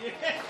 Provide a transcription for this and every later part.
Maybe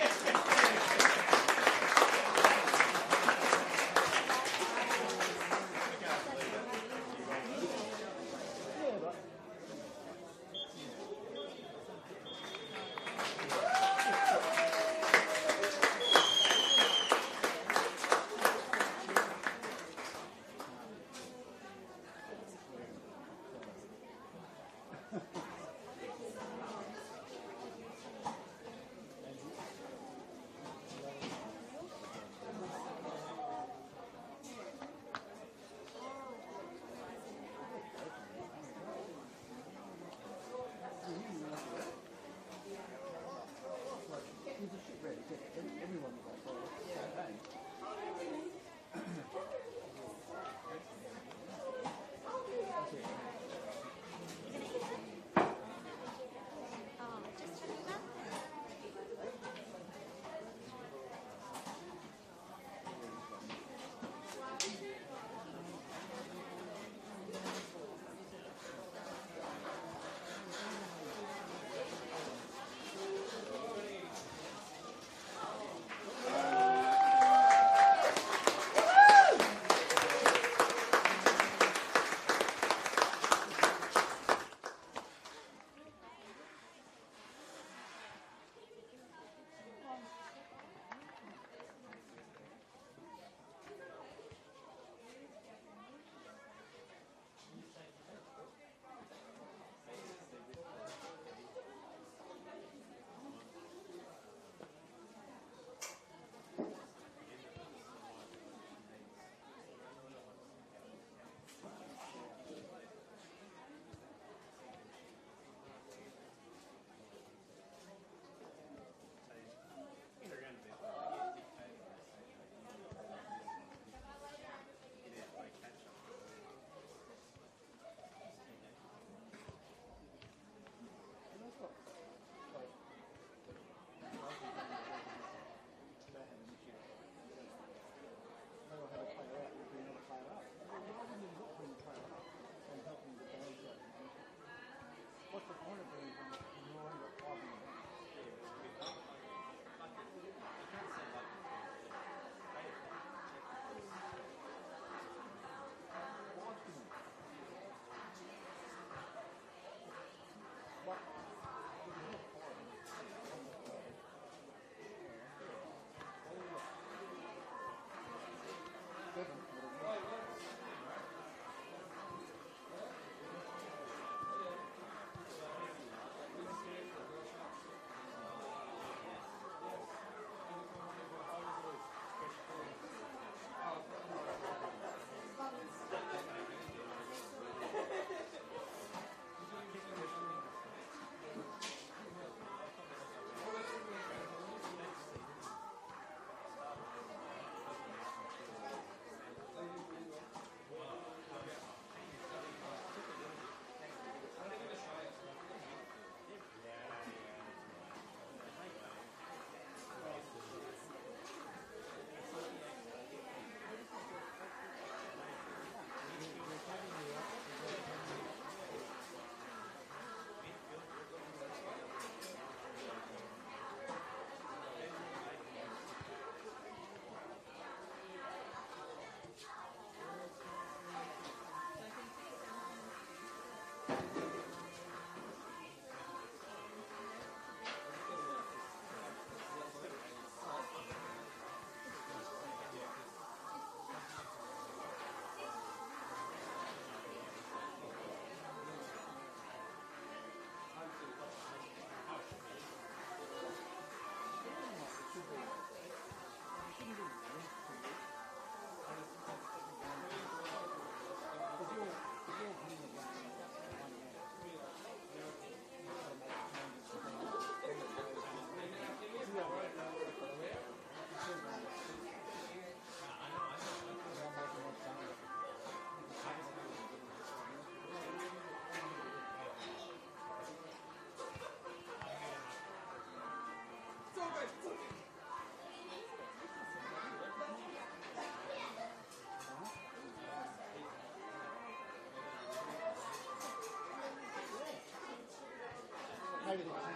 the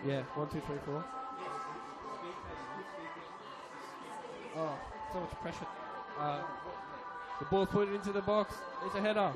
Yeah, 1, 2, 3, 4. Oh, so much pressure. The ball's put into the box. It's a header.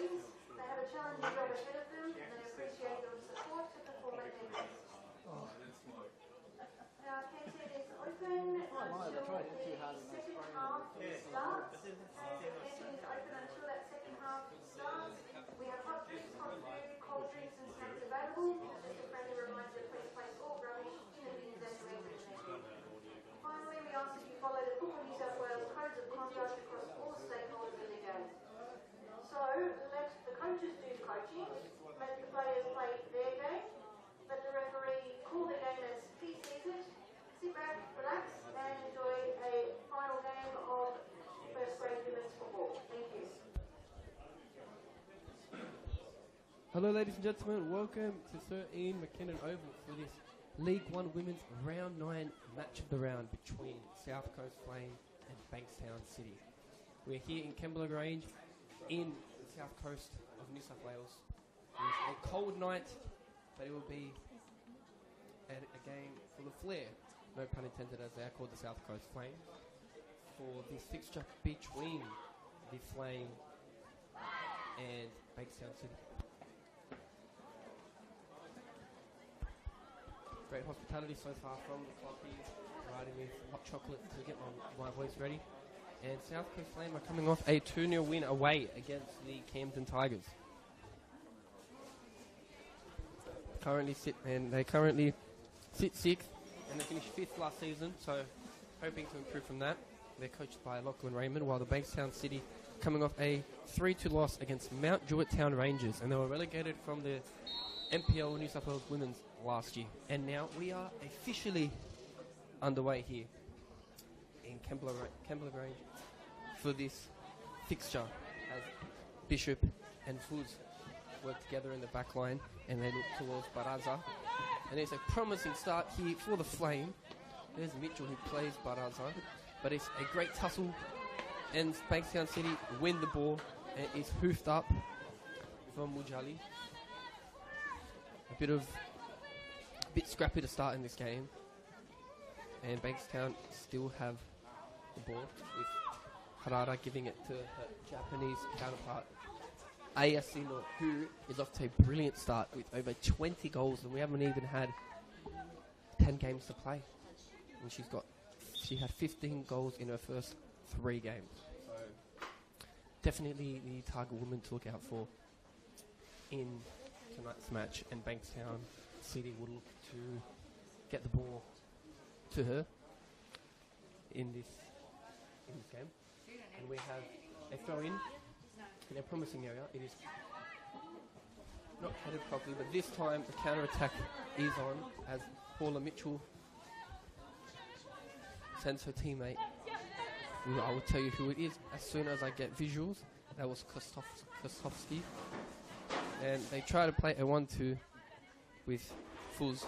boys. They have a challenging job ahead of them, and they appreciate your support to perform at their best. Now, canteen is open until the second half starts. Canteen is open until that second half starts. We have hot drinks, hot food, cold drinks and snacks available. Just a friendly reminder, please place all rubbish in the bins and direct to the bin. Finally, we ask that you follow the Football New South Wales codes of conduct across all stakeholders in the game. So, let the coaches do the coaching, let the players play their game, let the referee call the game as he sees it. Sit back, relax, and enjoy a final game of first grade women's football. Thank you. Hello, ladies and gentlemen. Welcome to Sir Ian McKinnon Oval for this League One Women's Round 9 match of the round between South Coast Flame and Bankstown City. We're here in Kembla Grange in the south coast of New South Wales. It's a cold night, but it will be a game full of flair. No pun intended, as they are called the South Coast Flame, for this fixture between the Flame and Bankstown City. Great hospitality so far from the club here, providing me with hot chocolate to get my voice ready. And South Coast Flame are coming off a 2-0 win away against the Camden Tigers. They currently sit 6th. And they finished 5th last season, so hoping to improve from that. They're coached by Lachlan Raymond, while the Bankstown City coming off a 3-2 loss against Mount Druitt Town Rangers, and they were relegated from the NPL New South Wales Women's last year. And now we are officially underway here in Kembla Grange for this fixture as Bishop and Fuz work together in the back line, and they look towards Baraza. And there's a promising start here for the Flame. There's Mitchell who plays Baraza, but it's a great tussle, and Bankstown City win the ball, and it's hoofed up from Mujali. A bit scrappy to start in this game, and Bankstown still have the ball, with Harada giving it to her Japanese counterpart, Ayasino, who is off to a brilliant start with over 20 goals, and we haven't even had 10 games to play. And she had 15 goals in her first 3 games. So definitely the target woman to look out for in tonight's match, and Bankstown City will look to get the ball to her in this game. And we have a throw in a promising area. It is not headed properly, but this time the counter-attack is on as Paula Mitchell sends her teammate, who I will tell you who it is as soon as I get visuals. That was Kostovsky. And they try to play a 1-2 with Fuz,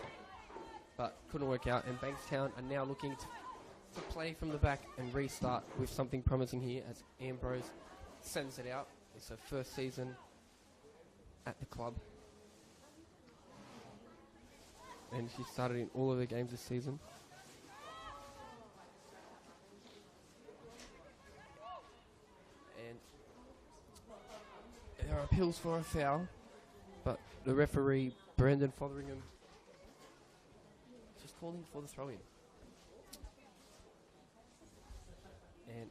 but couldn't work out. And Bankstown are now looking to play from the back and restart with something promising here as Ambrose sends it out. It's her first season at the club, and she started in all of the games this season. And there are appeals for a foul, but the referee, Brendan Fotheringham, is just calling for the throw-in. And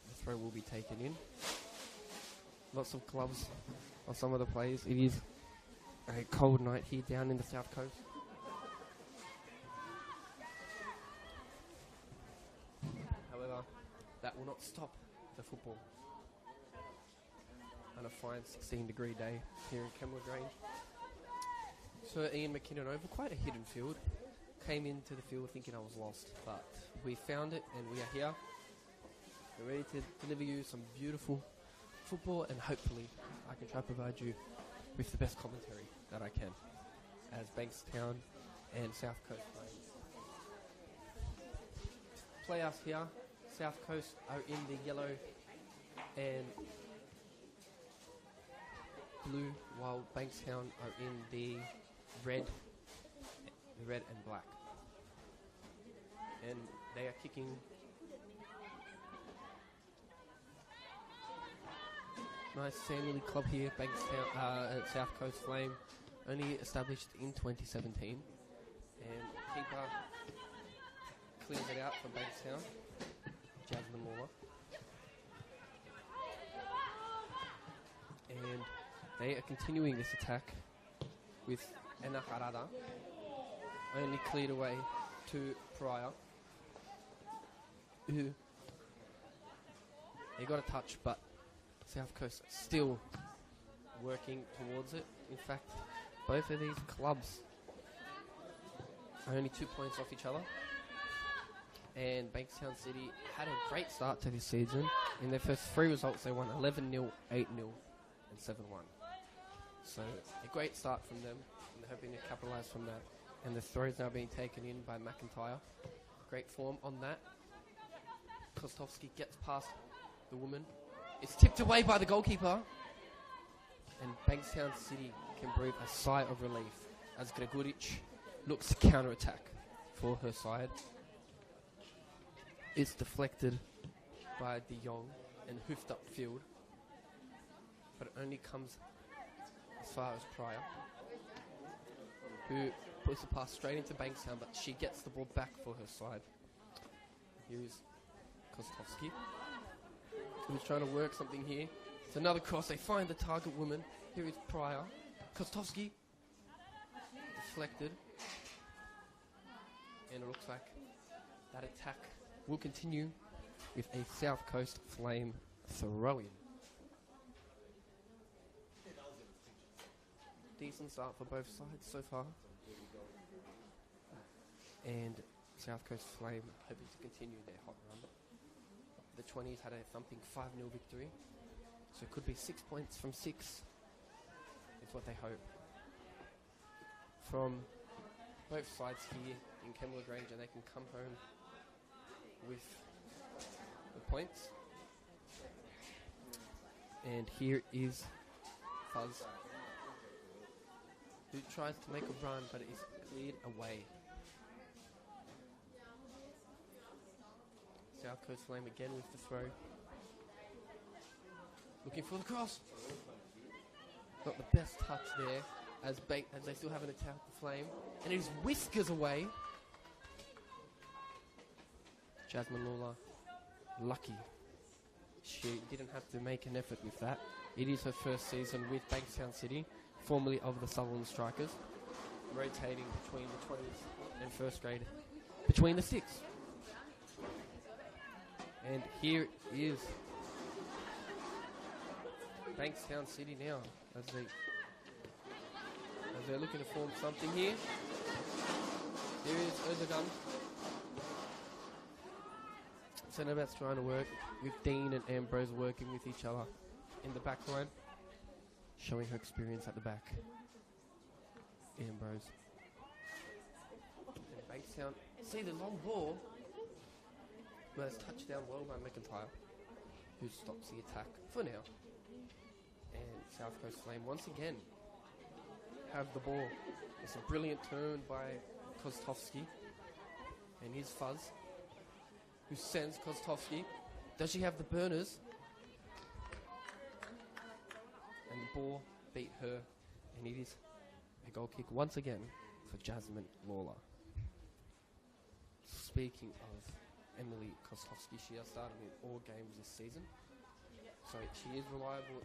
the throw will be taken in. Lots of gloves on some of the players. It is a cold night here down in the south coast. However, that will not stop the football on a fine 16-degree day here in Kembla Grange. Sir Ian McKinnon Oval, quite a hidden field. Came into the field thinking I was lost, but we found it and we are here. We're ready to deliver you some beautiful football, and hopefully I can try to provide you with the best commentary that I can as Bankstown and South Coast play us here. South Coast are in the yellow and blue, while Bankstown are in the red and black. And they are kicking Nice family club here, Bankstown, South Coast Flame, only established in 2017. And keeper clears it out from Bankstown, Jasmine Lawler. And they are continuing this attack with Anna Harada, only cleared away to Pryor, who they got a touch, but South Coast still working towards it. In fact, both of these clubs are only 2 points off each other. And Bankstown City had a great start to this season. In their first 3 results, they won 11-0, 8-0, and 7-1. So a great start from them, and they're hoping to capitalise from that. And the throw is now being taken in by McIntyre. Great form on that. Kostovsky gets past the woman. It's tipped away by the goalkeeper. And Bankstown City can breathe a sigh of relief as Gregoric looks to counter-attack for her side. It's deflected by De Jong and hoofed upfield, but it only comes as far as Pryor, who puts the pass straight into Bankstown, but she gets the ball back for her side. Here is Kostovsky, who's trying to work something here. It's another cross. They find the target woman. Here is Pryor. Kostovsky deflected, and it looks like that attack will continue with a South Coast Flame throw-in. Decent start for both sides so far. And South Coast Flame hoping to continue their hot run. The 20s had a thumping 5-0 victory, so it could be 6 points from 6 is what they hope. From both sides here in Kembla Grange, and they can come home with the points. And here is Fuzz, who tries to make a run, but it is cleared away. South Coast Flame again with the throw. Looking for the cross. Not the best touch there, as they still haven't attacked the Flame. And it is whiskers away. Jasmine Lawler, lucky. She didn't have to make an effort with that. It is her first season with Bankstown City, formerly of the Sutherland Strikers, rotating between the 20s and first grade, between the 6. And here is Bankstown City now, as they're looking to form something here. Here is Erdogan. Centre-back's trying to work with Dean and Ambrose working with each other in the back line, showing her experience at the back. Ambrose. And Bankstown see the long ball, but it's touched down well by McIntyre, who stops the attack for now. And South Coast Flame once again have the ball. It's a brilliant turn by Kostovsky, and here's Fuzz, who sends Kostovsky. Does she have the burners? And the ball beat her, and it is a goal kick once again for Jasmine Lawler. Speaking of Emily Kostovsky, she has started in all games this season, so she is reliable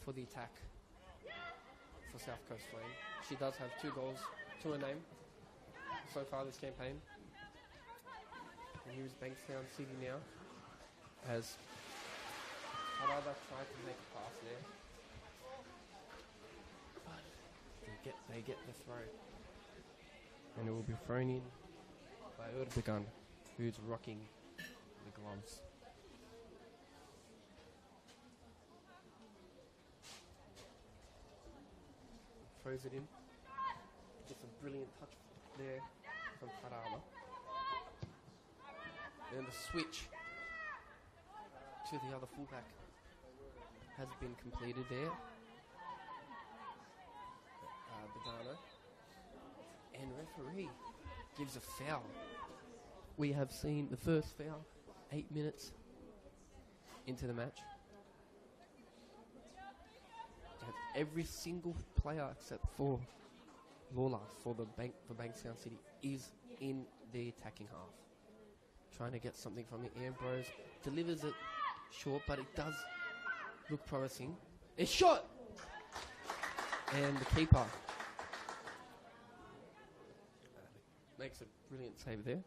for the attack for South Coast Flame. She does have 2 goals to her name so far this campaign. And here's Bankstown City now, as Harada tried to make a pass there, but they get the throw, and it will be thrown in by Erdogan, who's rocking the gloves. Throws it in. Just a brilliant touch there from Harada. And the switch to the other fullback has been completed there. Badano. And referee gives a foul. We have seen the first foul 8 minutes into the match. every single player except for Lawler for Bankstown City is in the attacking half. Trying to get something from it. Ambrose delivers it short, but it does look promising. It's shot! And the keeper makes a brilliant save there.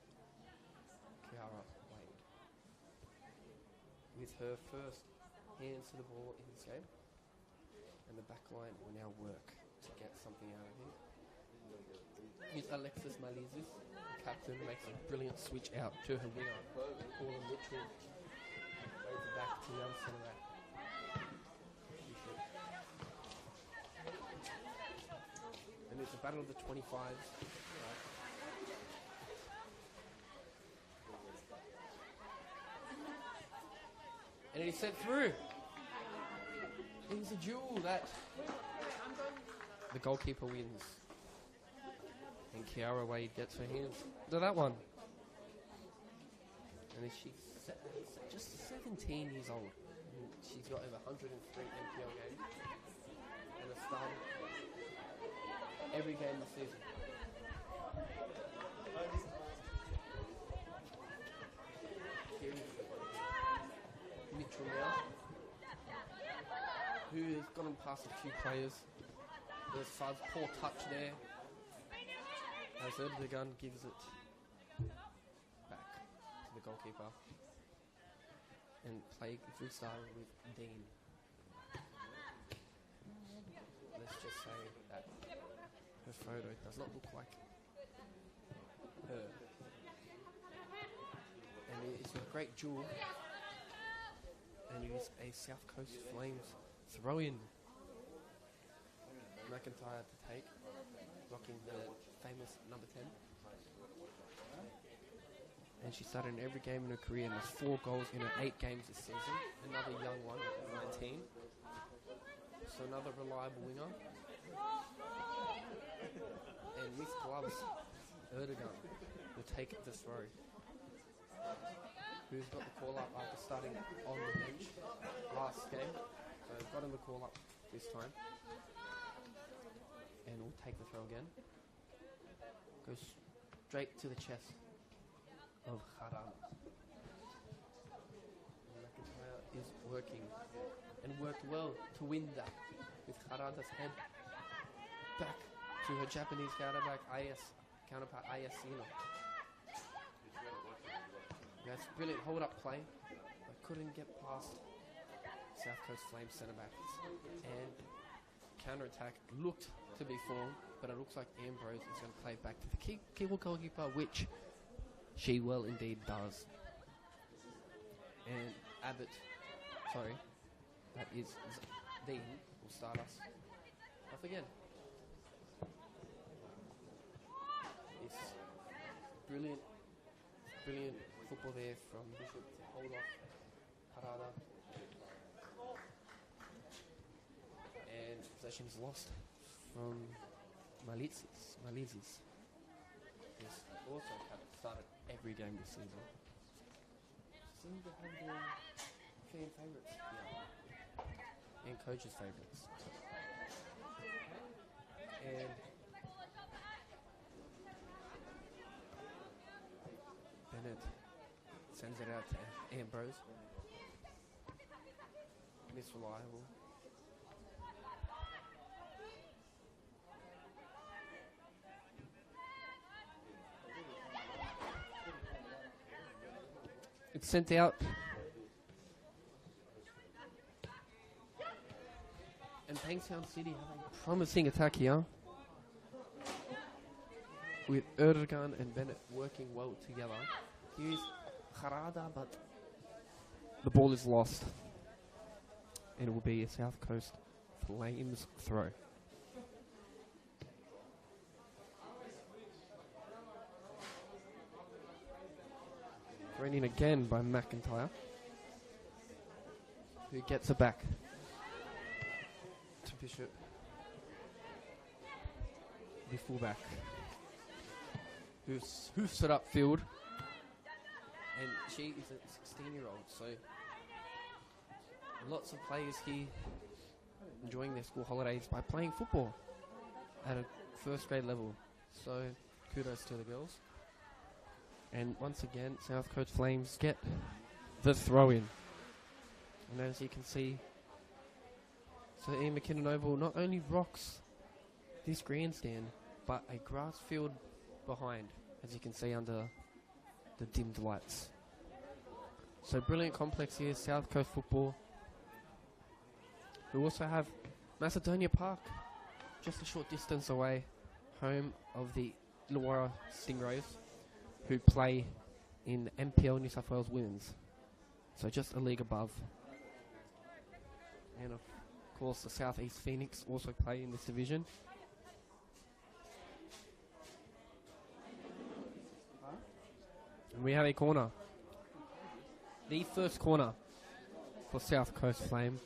Kiara Wade. With her first hands to the ball in this game. And the back line will now work to get something out of him. Here's Alexis Malizis, the captain, makes a brilliant switch out to her winger. Paula Mitchell over back to the other centre back. And it's a battle of the 25s. And it is sent through. It was a duel that the goalkeeper wins. And Kiara Wade gets her hands to that one. And she's just 17 years old. And she's got over 103 NPL games. And has started every game this season. Mitchell now, who has gotten past a few players. There's Fuzz, poor touch there. As Erdogan gives it back to the goalkeeper. And play freestyle with Dean. Let's just say that her photo does not look like her. And it's a great duel. And it is a South Coast Flames throw-in. McIntyre to take, blocking the famous number 10. And she started in every game in her career and has 4 goals in her 8 games this season. Another young one at 19. So another reliable winger. And Miss Gloves, Erdogan, will take the throw. Who's got the call up after starting on the bench last game. So got him the call up this time. And we'll take the throw again. Goes straight to the chest of Harada. McIntyre is working and worked well to win that with Harada's head back to her Japanese counterpart Ayasino. That's brilliant hold-up play, but couldn't get past South Coast Flames centre-backs. And counter-attack looked to be formed, but it looks like Ambrose is going to play back to the keyboard goalkeeper, which she well indeed does. And Abbott, that is Dean, will start us off again. It's brilliant football there from Bishop to hold off Harada. And possession's lost from Malizis. Who's also started every game this season. Seem to have been fan favourites, yeah. And coaches' favourites. And Bennett sends it out to Ambrose. Miss Reliable. It's sent out. And Bankstown City have a promising attack here. With Erdogan and Bennett working well together. Here's Harada, but the ball is lost. And it will be a South Coast Flames throw. Thrown in again by McIntyre, who gets it back to Bishop, the fullback, who hoofs it upfield, and she is a 16-year-old, so lots of players here enjoying their school holidays by playing football at a first grade level. So kudos to the girls. And once again, South Coast Flames get the throw in. And as you can see, so Ian McKinnon Oval not only rocks this grandstand, but a grass field behind, as you can see under the dimmed lights. So brilliant complex here, South Coast Football. We also have Macedonia Park, just a short distance away, home of the Illawarra Stingrays, who play in MPL New South Wales Women's. So just a league above. And of course the South East Phoenix also play in this division. And we have a corner. The first corner for South Coast Flame,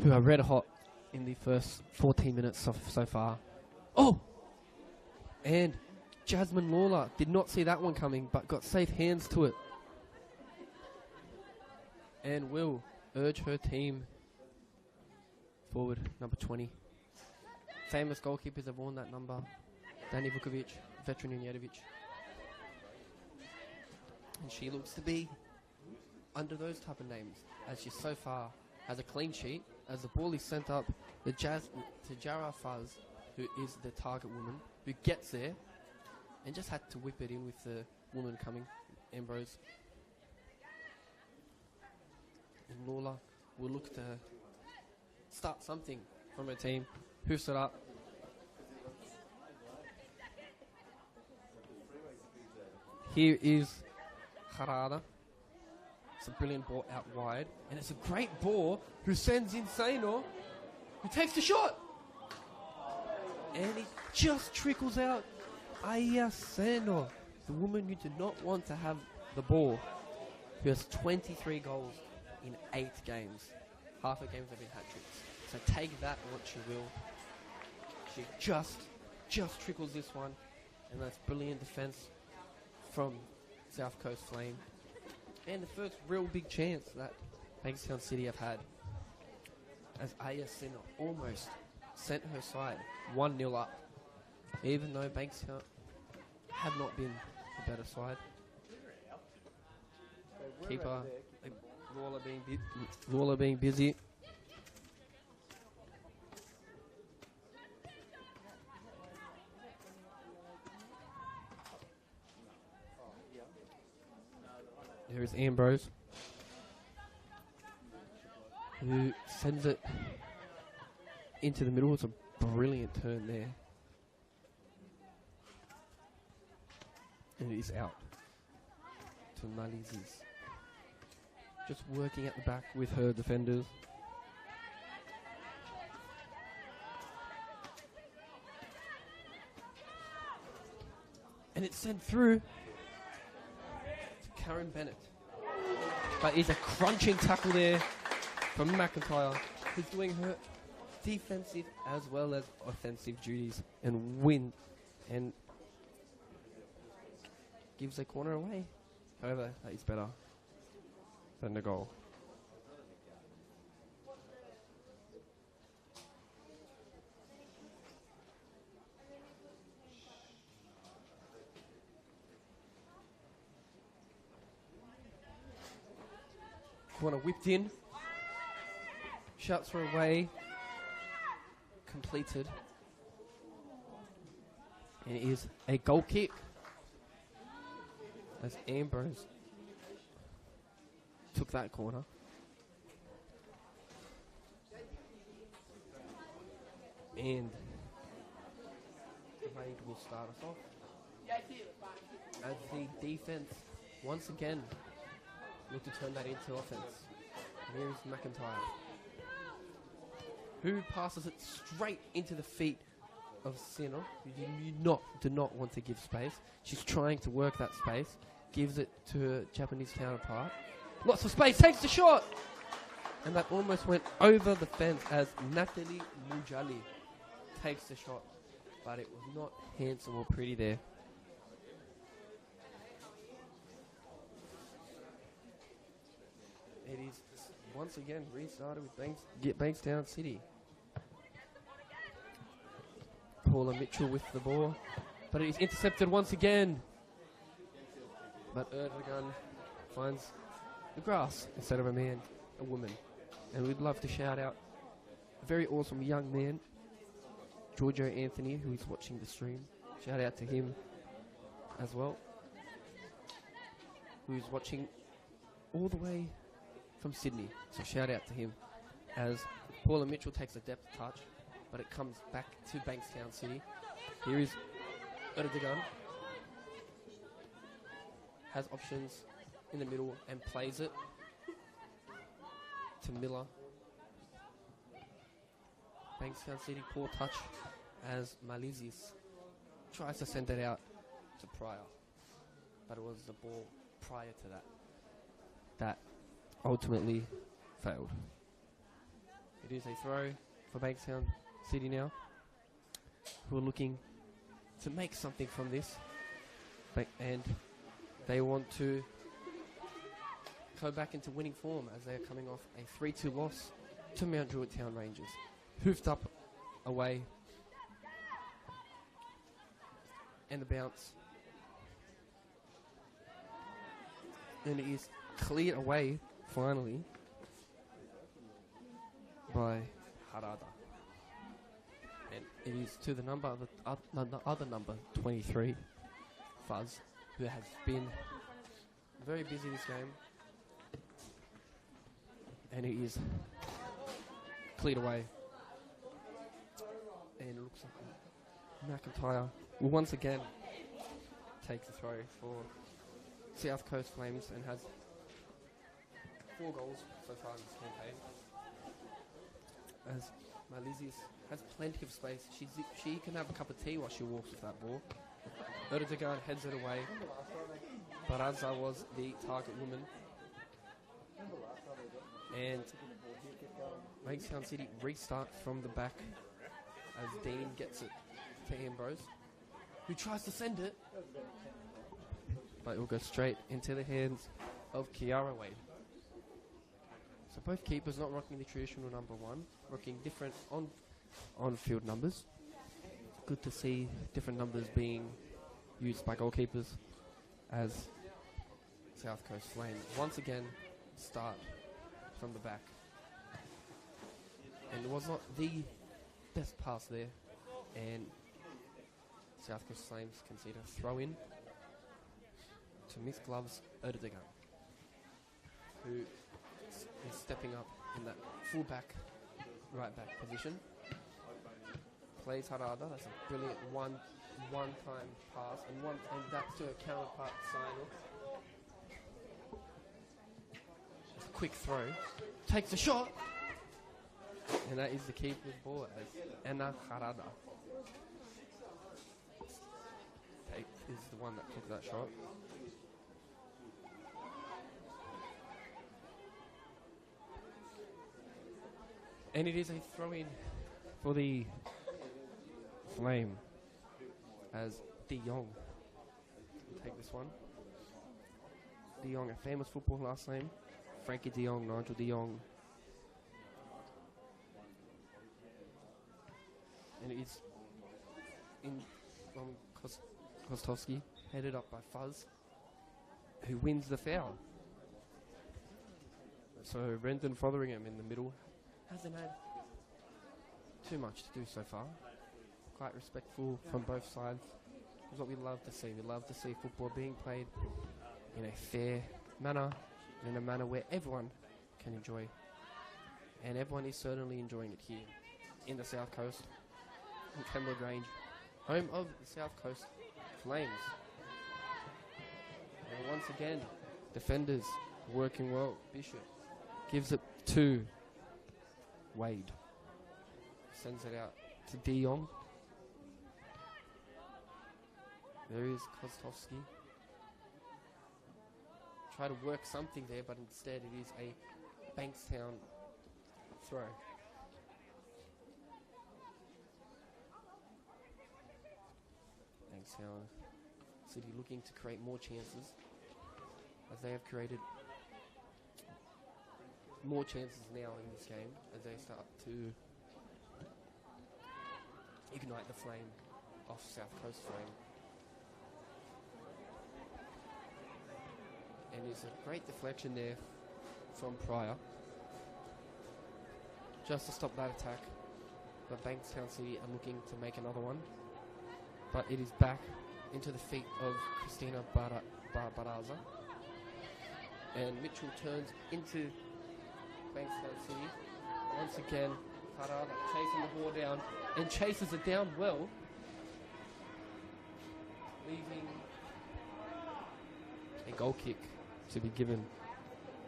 who are red hot in the first 14 minutes so far. Oh! And Jasmine Lawler did not see that one coming, but got safe hands to it. And will urge her team forward, number 20. Famous goalkeepers have worn that number. Dani Vukovic, veteran Junjedovic. And she looks to be under those type of names, as she so far has a clean sheet, as the ball is sent up to Jara Fuzz, who is the target woman, who gets there and just had to whip it in with the woman coming, Ambrose. And Lawler will look to start something from her team. Hoofs it up. Here is Harada. It's a brilliant ball out wide. And it's a great ball who sends in Saino, who takes the shot. And it just trickles out. Aya Saino, the woman who did not want to have the ball, who has 23 goals in 8 games. Half her games have been hat-tricks. So take that what you will. She just trickles this one. And that's brilliant defense from South Coast Flame. And the first real big chance that Bankstown City have had, as Aya Saino almost sent her side 1-0 up, even though Bankstown have not been the better side. Keeper Lawler being busy. There is Ambrose, who sends it into the middle. It's a brilliant turn there. And it is out to Malizis. Just working at the back with her defenders. And it's sent through to Karen Bennett. But it's a crunching tackle there from McIntyre, who's doing her defensive as well as offensive duties and win and gives a corner away. However, that is better than the goal. Corner whipped in. Shots are away. Completed. And it is a goal kick. As Ambrose took that corner. And Wade will start us off. As the defense once again look to turn that into offense. And here is McIntyre, who passes it straight into the feet of Sino, who do not want to give space. She's trying to work that space. Gives it to her Japanese counterpart. Lots of space, takes the shot! And that almost went over the fence as Natalie Mujali takes the shot. But it was not handsome or pretty there. It is once again restarted with Bankstown City. Paula Mitchell with the ball, but it is intercepted once again. But Erdogan finds the grass instead of a woman. And we'd love to shout out a very awesome young man, Giorgio Anthony, who is watching the stream. Shout out to him as well, who's watching all the way from Sydney. So shout out to him as Paula Mitchell takes a depth touch, but it comes back to Bankstown City. Here is Erdogan. Has options in the middle and plays it to Miller. Bankstown City poor touch as Malizis tries to send it out to Pryor, but it was the ball prior to that ultimately failed. It is a throw for Bankstown City now, who are looking to make something from this, and they want to go back into winning form as they are coming off a 3-2 loss to Mount Druitt Town Rangers. Hoofed up away, and the bounce, and it is cleared away finally by Harada. And it is to the number of the other number 23, Fuzz, who has been very busy this game. And it is cleared away. And it looks like McIntyre will once again take the throw for South Coast Flames and has 4 goals so far in this campaign. As Malizis has plenty of space. She can have a cup of tea while she walks with that ball. Erdogan heads it away, but Azza was the target woman. And Bankstown City restart from the back as Dean gets it to Ambrose, who tries to send it, but it will go straight into the hands of Kiara Wade. So both keepers not rocking the traditional number 1, rocking different on-field numbers. Good to see different numbers being used by goalkeepers as South Coast Flames once again start from the back. And it was not the best pass there, and South Coast Flames concede a throw in to Miss Gloves Erdogan, who is stepping up in that full-back, right-back position. Plays Harada. That's a brilliant one-time pass, and that's to a counterpart sign-off. It's a quick throw. Takes a shot, and that is the keeper's ball as Anna Harada is the one that took that shot. And it is a throw-in for the Flame as De Jong will take this one. De Jong, a famous football last name. Frankie De Jong, Nigel De Jong. And it is in Kostovsky, headed up by Fuzz, who wins the foul. So Brendan Fotheringham in the middle hasn't had too much to do so far. Quite respectful from both sides. It's what we love to see. We love to see football being played in a fair manner, in a manner where everyone can enjoy. And everyone is certainly enjoying it here in the South Coast, in Kembla Grange, home of the South Coast Flames. And once again, defenders working well. Bishop gives it to Wade. Sends it out to De Jong. There is Kostovsky. Try to work something there, but instead it is a Bankstown throw. Bankstown City looking to create more chances, as they have created more chances now in this game as they start to ignite the flame off South Coast Flame. And there's a great deflection there from Pryor, just to stop that attack. But Bankstown City are looking to make another one. But it is back into the feet of Christina Baraza. And Mitchell turns into Bankstown City. Once again, Harada chasing the ball down and chases it down well, leaving a goal kick to be given.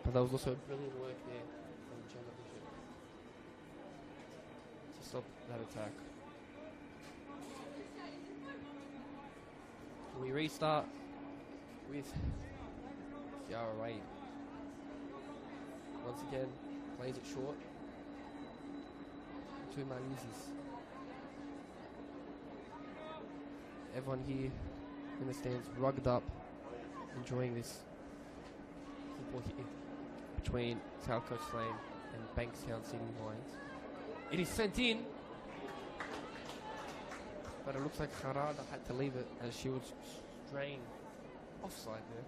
But there was also brilliant work there from Jenna Bishop to stop that attack. We restart with Ciara Wade. Once again, plays it short to Malizis. Everyone here in the stands rugged up, enjoying this football here between South Coast Flame and Bankstown City Lions. It is sent in, but it looks like Harada had to leave it as she was straying offside there.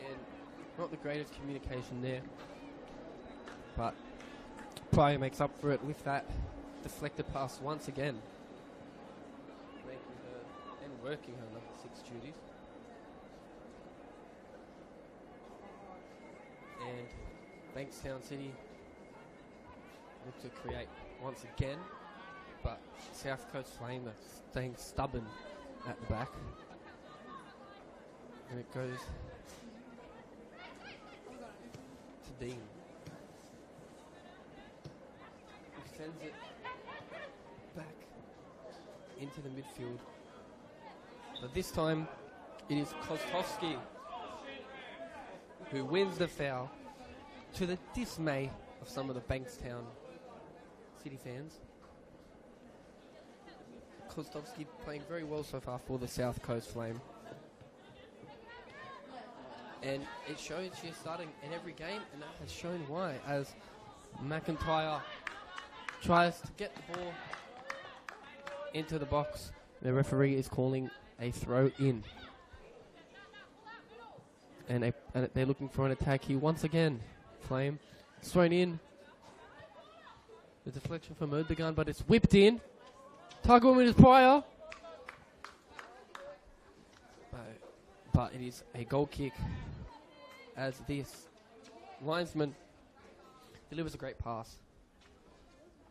And not the greatest communication there, but Pryor makes up for it with that deflected pass once again, making her and working her number 6 duties. And Bankstown City look to create once again, but South Coast Flame are staying stubborn at the back. And it goes to Dean, who sends it back into the midfield. But this time it is Kostovsky who wins the foul, to the dismay of some of the Bankstown City fans. Kostovsky playing very well so far for the South Coast Flame. And it shows she's starting in every game, and that has shown why, as McIntyre tries to get the ball into the box. The referee is calling a throw in. And they're looking for an attack here once again. Flame. It's thrown in. The deflection from Erdogan, but it's whipped in. Target with his Pryor. But it is a goal kick as this linesman delivers a great pass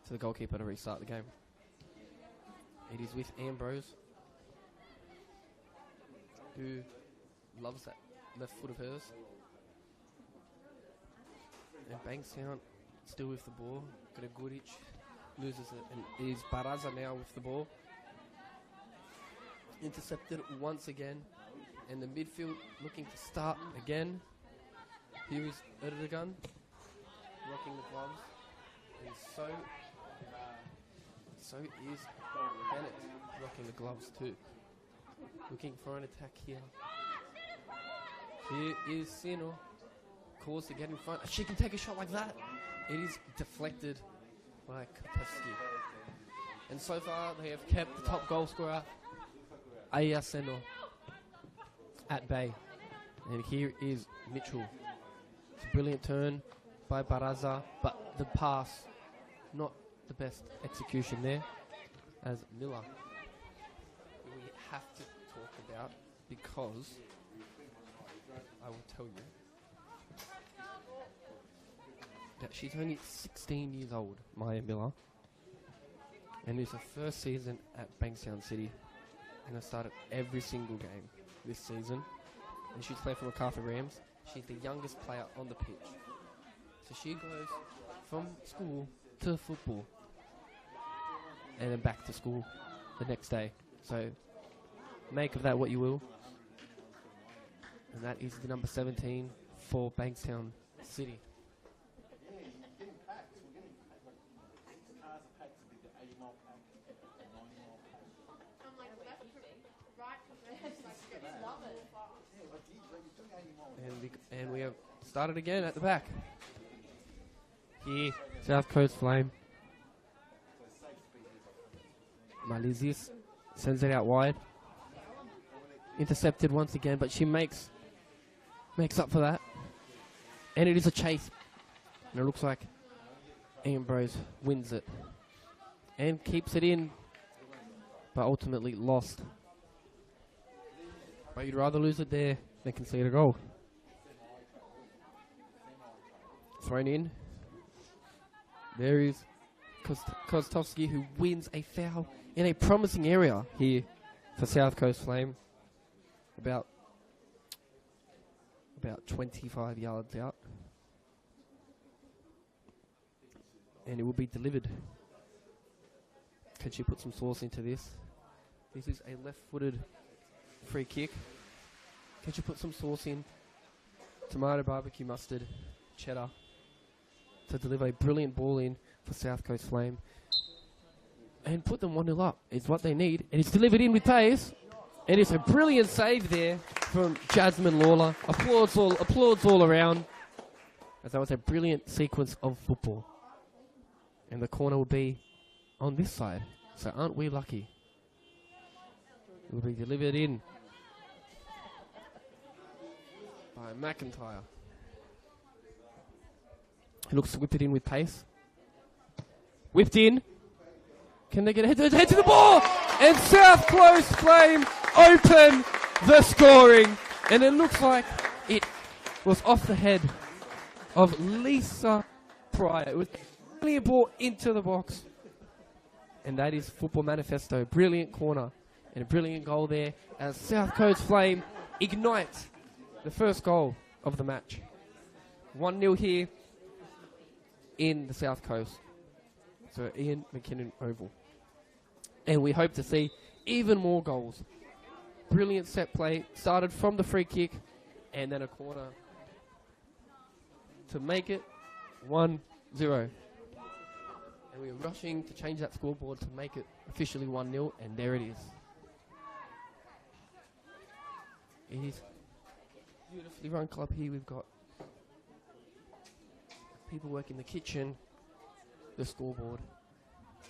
to the goalkeeper to restart the game. It is with Ambrose, who loves that left foot of hers. And Bankstown still with the ball. Gregoric loses it, and it is Baraza now with the ball. Intercepted once again, and the midfield looking to start again. Here is Erdogan rocking the gloves, and so is Bennett rocking the gloves too. Looking for an attack here. Here is Sino, calls to get in front. She can take a shot like that. It is deflected by Kapewski. And so far they have kept the top goal scorer, Aya Seno, at bay. And here is Mitchell. It's a brilliant turn by Baraza, but the pass, not the best execution there, as Miller, who we have to talk about, because I will tell you that she's only 16 years old, Maya Miller, and it's her first season at Bankstown City, and has started every single game this season, and she's playing for MacArthur Rams. She's the youngest player on the pitch, so she goes from school to football and then back to school the next day. So make of that what you will. And that is the number 17 for Bankstown City. And we have started again at the back. Here, South Coast Flame. Malizis sends it out wide. Intercepted once again, but she makes up for that. And it is a chase. And it looks like Ambrose wins it. And keeps it in, but ultimately lost. But you'd rather lose it there than concede a goal. Thrown in. There is Kostovsky, who wins a foul in a promising area here for South Coast Flame. About 25 yards out. And it will be delivered. Can she put some sauce into this? This is a left-footed free kick. Can she put some sauce in? Tomato, barbecue, mustard, cheddar. To deliver a brilliant ball in for South Coast Flame. And put them 1-0 up. It's what they need. And it's delivered in with pace. And it's a brilliant save there from Jasmine Lawler. Applause all around. As that was a brilliant sequence of football. And the corner will be on this side. So aren't we lucky? It will be delivered in by McIntyre. He looks to whip it in with pace. Whipped in. Can they get a head to the ball? And South Coast Flame open the scoring. And it looks like it was off the head of Lisa Pryor. It was a brilliant ball into the box. And that is Football Manifesto. Brilliant corner and a brilliant goal there as South Coast Flame ignites the first goal of the match. 1-0 here in the South Coast. So Ian McKinnon Oval. And we hope to see even more goals. Brilliant set play. Started from the free kick and then a corner to make it 1-0. And we're rushing to change that scoreboard to make it officially 1-0, and there it is. It is a beautifully run club here. We've got people working the kitchen, the scoreboard,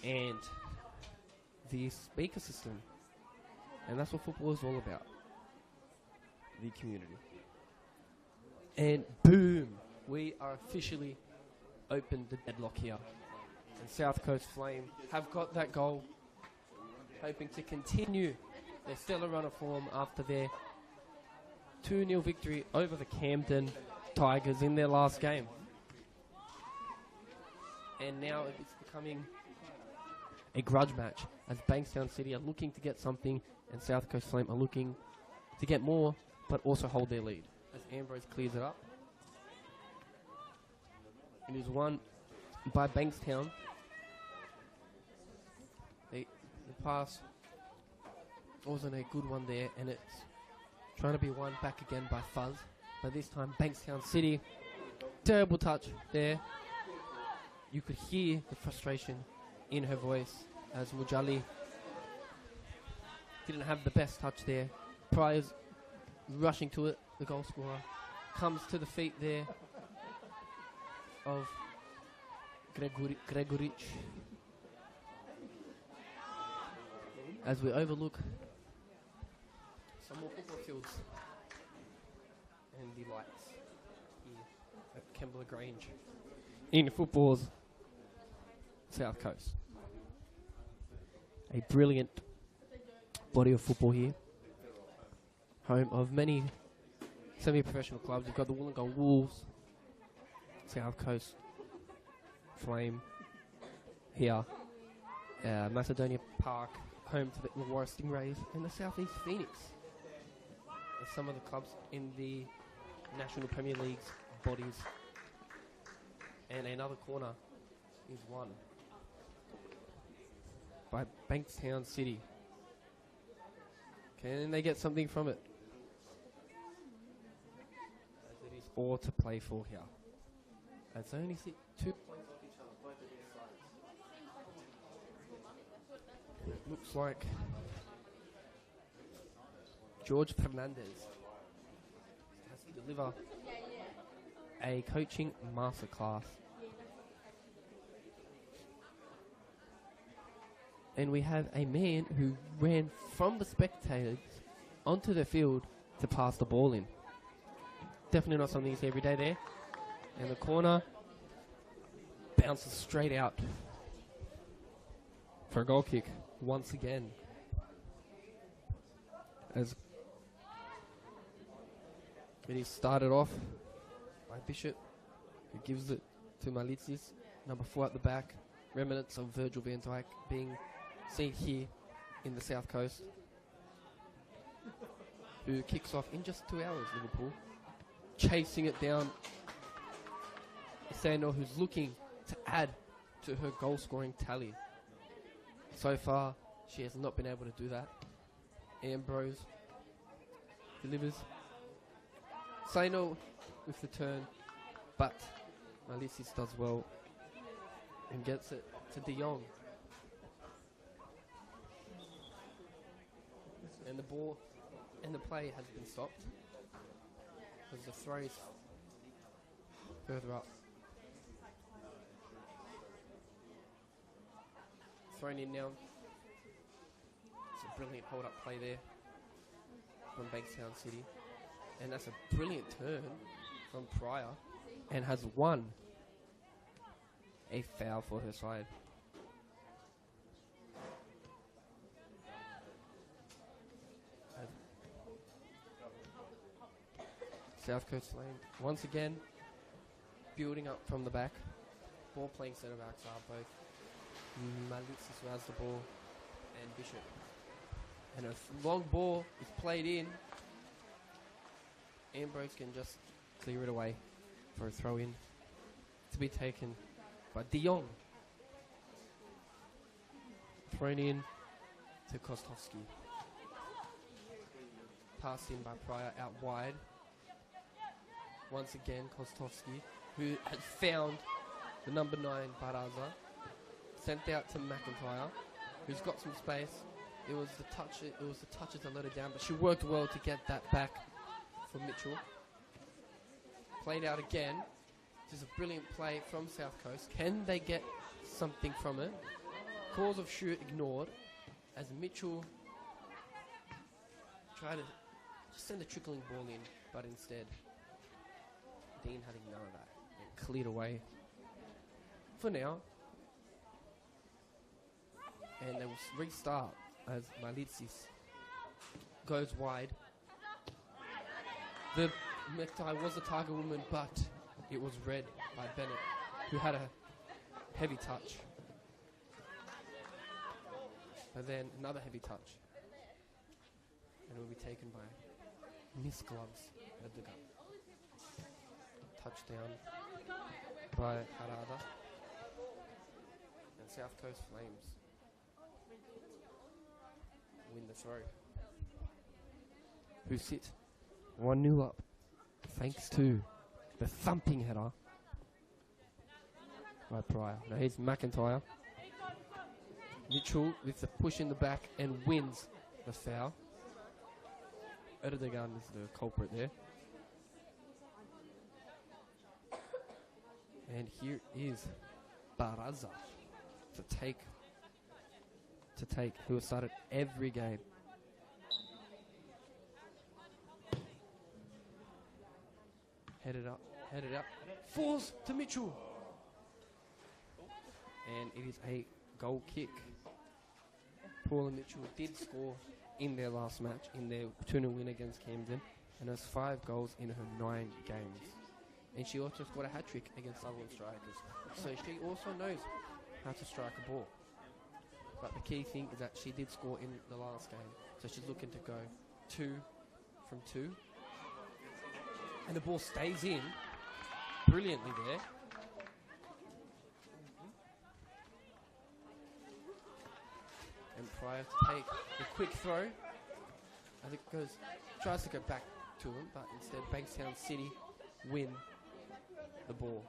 and the speaker system. And that's what football is all about. The community. And boom, we are officially opened the deadlock here. And South Coast Flame have got that goal, hoping to continue their stellar run of form after their 2-0 victory over the Camden Tigers in their last game. And now it's becoming a grudge match as Bankstown City are looking to get something and South Coast Flame are looking to get more but also hold their lead. As Ambrose clears it up. It is won by Bankstown. The pass wasn't a good one there, and it's trying to be won back again by Fuzz. But this time, Bankstown City, terrible touch there. You could hear the frustration in her voice as Mujali didn't have the best touch there. Pryor's rushing to it, the goal scorer. Comes to the feet there of Gregoric. As we overlook some more football fields and the lights here at Kembla Grange in football's South Coast. A brilliant body of football here. Home of many semi-professional clubs. You've got the Wollongong Wolves, South Coast Flame here, Macedonia Park, home to the Illawarra Stingrays, and the Southeast Phoenix. And some of the clubs in the National Premier League's bodies. And another corner is won by Bankstown City. Can they get something from it? As it is all to play for here. It's only 2 points off each other, both of these sides. And it looks like George Fernandez deliver a coaching masterclass. And we have a man who ran from the spectators onto the field to pass the ball in. Definitely not something you see every day there. And the corner bounces straight out for a goal kick once again. As it is started off by Bishop, who gives it to Malitzis, number 4 at the back. Remnants of Virgil van Dijk being seen here in the South Coast, who kicks off in just 2 hours, Liverpool. Chasing it down, Sandor, who's looking to add to her goal-scoring tally. So far, she has not been able to do that. Ambrose delivers. Sandor with the turn, but Malicis does well and gets it to De Jong. And the ball and the play has been stopped because the throw is further up. Thrown in now. It's a brilliant hold-up play there from Bankstown City. And that's a brilliant turn from Pryor and has won a foul for her side. South Coast Lane once again building up from the back. Ball playing centre backs are both Malitsis, who has the ball, and Bishop. And a long ball is played in. Ambrose can just clear it away for a throw in to be taken by De Jong. Thrown in to Kostovski. Passed in by Pryor out wide. Once again, Kostovski, who has found the number 9 Baraza. Sent out to McIntyre, who's got some space. It was the touches that let her down, but she worked well to get that back for Mitchell. Played out again. This is a brilliant play from South Coast. Can they get something from it? Cause of shoot ignored as Mitchell tried to just send a trickling ball in, but instead Dean having none of that and cleared away for now. And they will restart as Malitsis goes wide. The necktie was a target woman, but it was read by Bennett, who had a heavy touch. But then another heavy touch. And it will be taken by Miss Gloves at the gun. Touchdown by Harada. And South Coast Flames win the throw, who sit 1-0 up thanks to the thumping header by Pryor. Now here's McIntyre. Mitchell with the push in the back and wins the foul. Erdogan is the culprit there. And here is Baraza to take, who has started every game. Headed up, falls to Mitchell. And it is a goal kick. Paula Mitchell did score in their last match, in their 2-0 win against Camden, and has 5 goals in her 9 games. And she also scored a hat-trick against Sutherland Strikers. So she also knows how to strike a ball. But the key thing is that she did score in the last game. So she's looking to go 2 from 2. And the ball stays in brilliantly there. And Pryor to take the quick throw. I think tries to go back to him, but instead Bankstown City win the ball.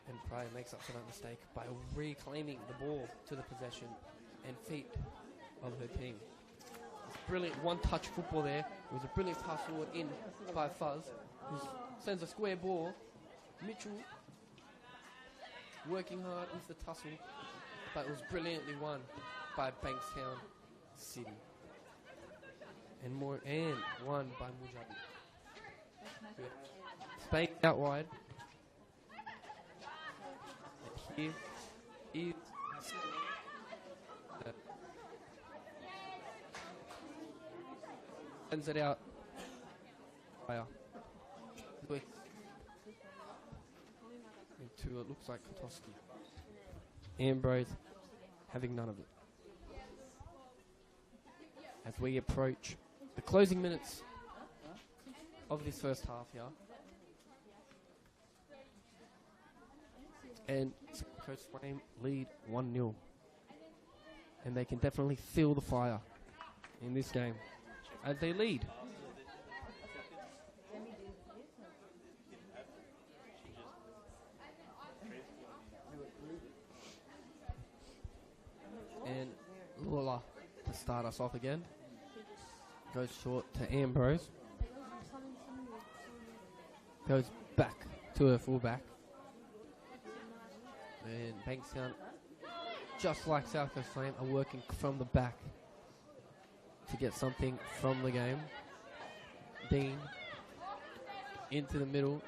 And Pryor makes up for that mistake by reclaiming the ball to the possession and feet of her team. It's brilliant one-touch football there. It was a brilliant pass forward in by Fuzz, who sends a square ball. Mitchell working hard with the tussle, but it was brilliantly won by Bankstown City. And won by Mujabi. Spain out wide. And here is sends it out. Fire. Into it looks like Kotoski. Ambrose having none of it. As we approach the closing minutes of this first half here. And Coast Flame lead 1-0. And they can definitely feel the fire in this game as they lead. And Lula to start us off again. Goes short to Ambrose. Goes back to her fullback. And Bankstown, just like South Coast Flame, are working from the back to get something from the game. Dean into the middle.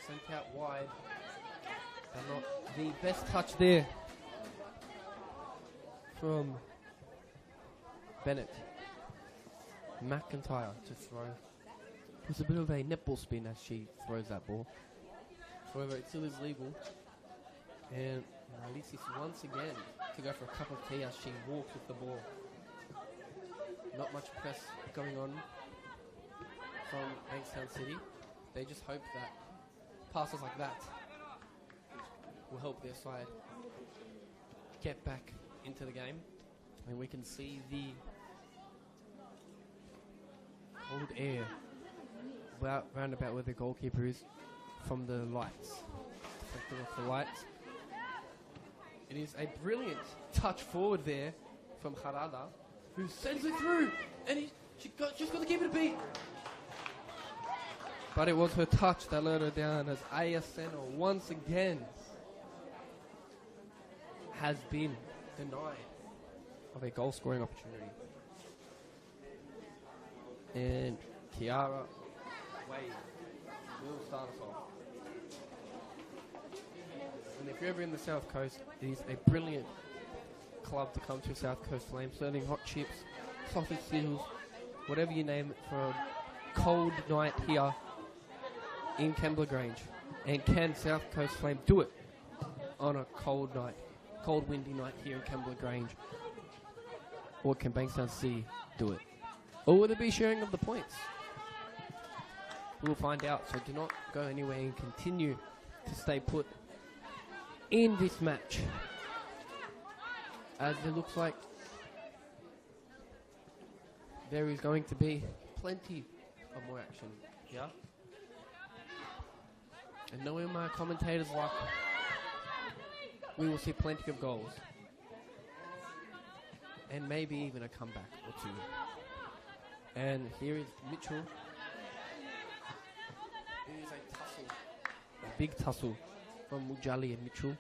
Sent out wide. And not the best touch there from Bennett. McIntyre to throw. It's a bit of a netball spin as she throws that ball. However, it still is legal. And Alicia once again to go for a cup of tea as she walks with the ball. Not much press going on from Bankstown City. They just hope that passes like that will help their side get back into the game. And we can see the cold air round about where the goalkeeper is from the lights. Reflecting off the lights. It is a brilliant touch forward there from Harada, who sends it through, and she's got to keep it a beat. But it was her touch that let her down, as Ayaseno once again has been denied of a goal scoring opportunity. And Kiara Wade will start us off. And if you're ever in the South Coast, it is a brilliant club to come to, South Coast Flame, serving hot chips, sausage sizzles, whatever you name it, for a cold night here in Kembla Grange. And can South Coast Flame do it on a cold night, cold windy night here in Kembla Grange? Or can Bankstown City do it? Or will there be sharing of the points? We'll find out, so do not go anywhere and continue to stay put in this match, as it looks like there is going to be plenty of more action here. And knowing my commentators' luck, we will see plenty of goals. And maybe even a comeback or two. And here is Mitchell. It is a tussle, a big tussle from Mujali and Mitchell.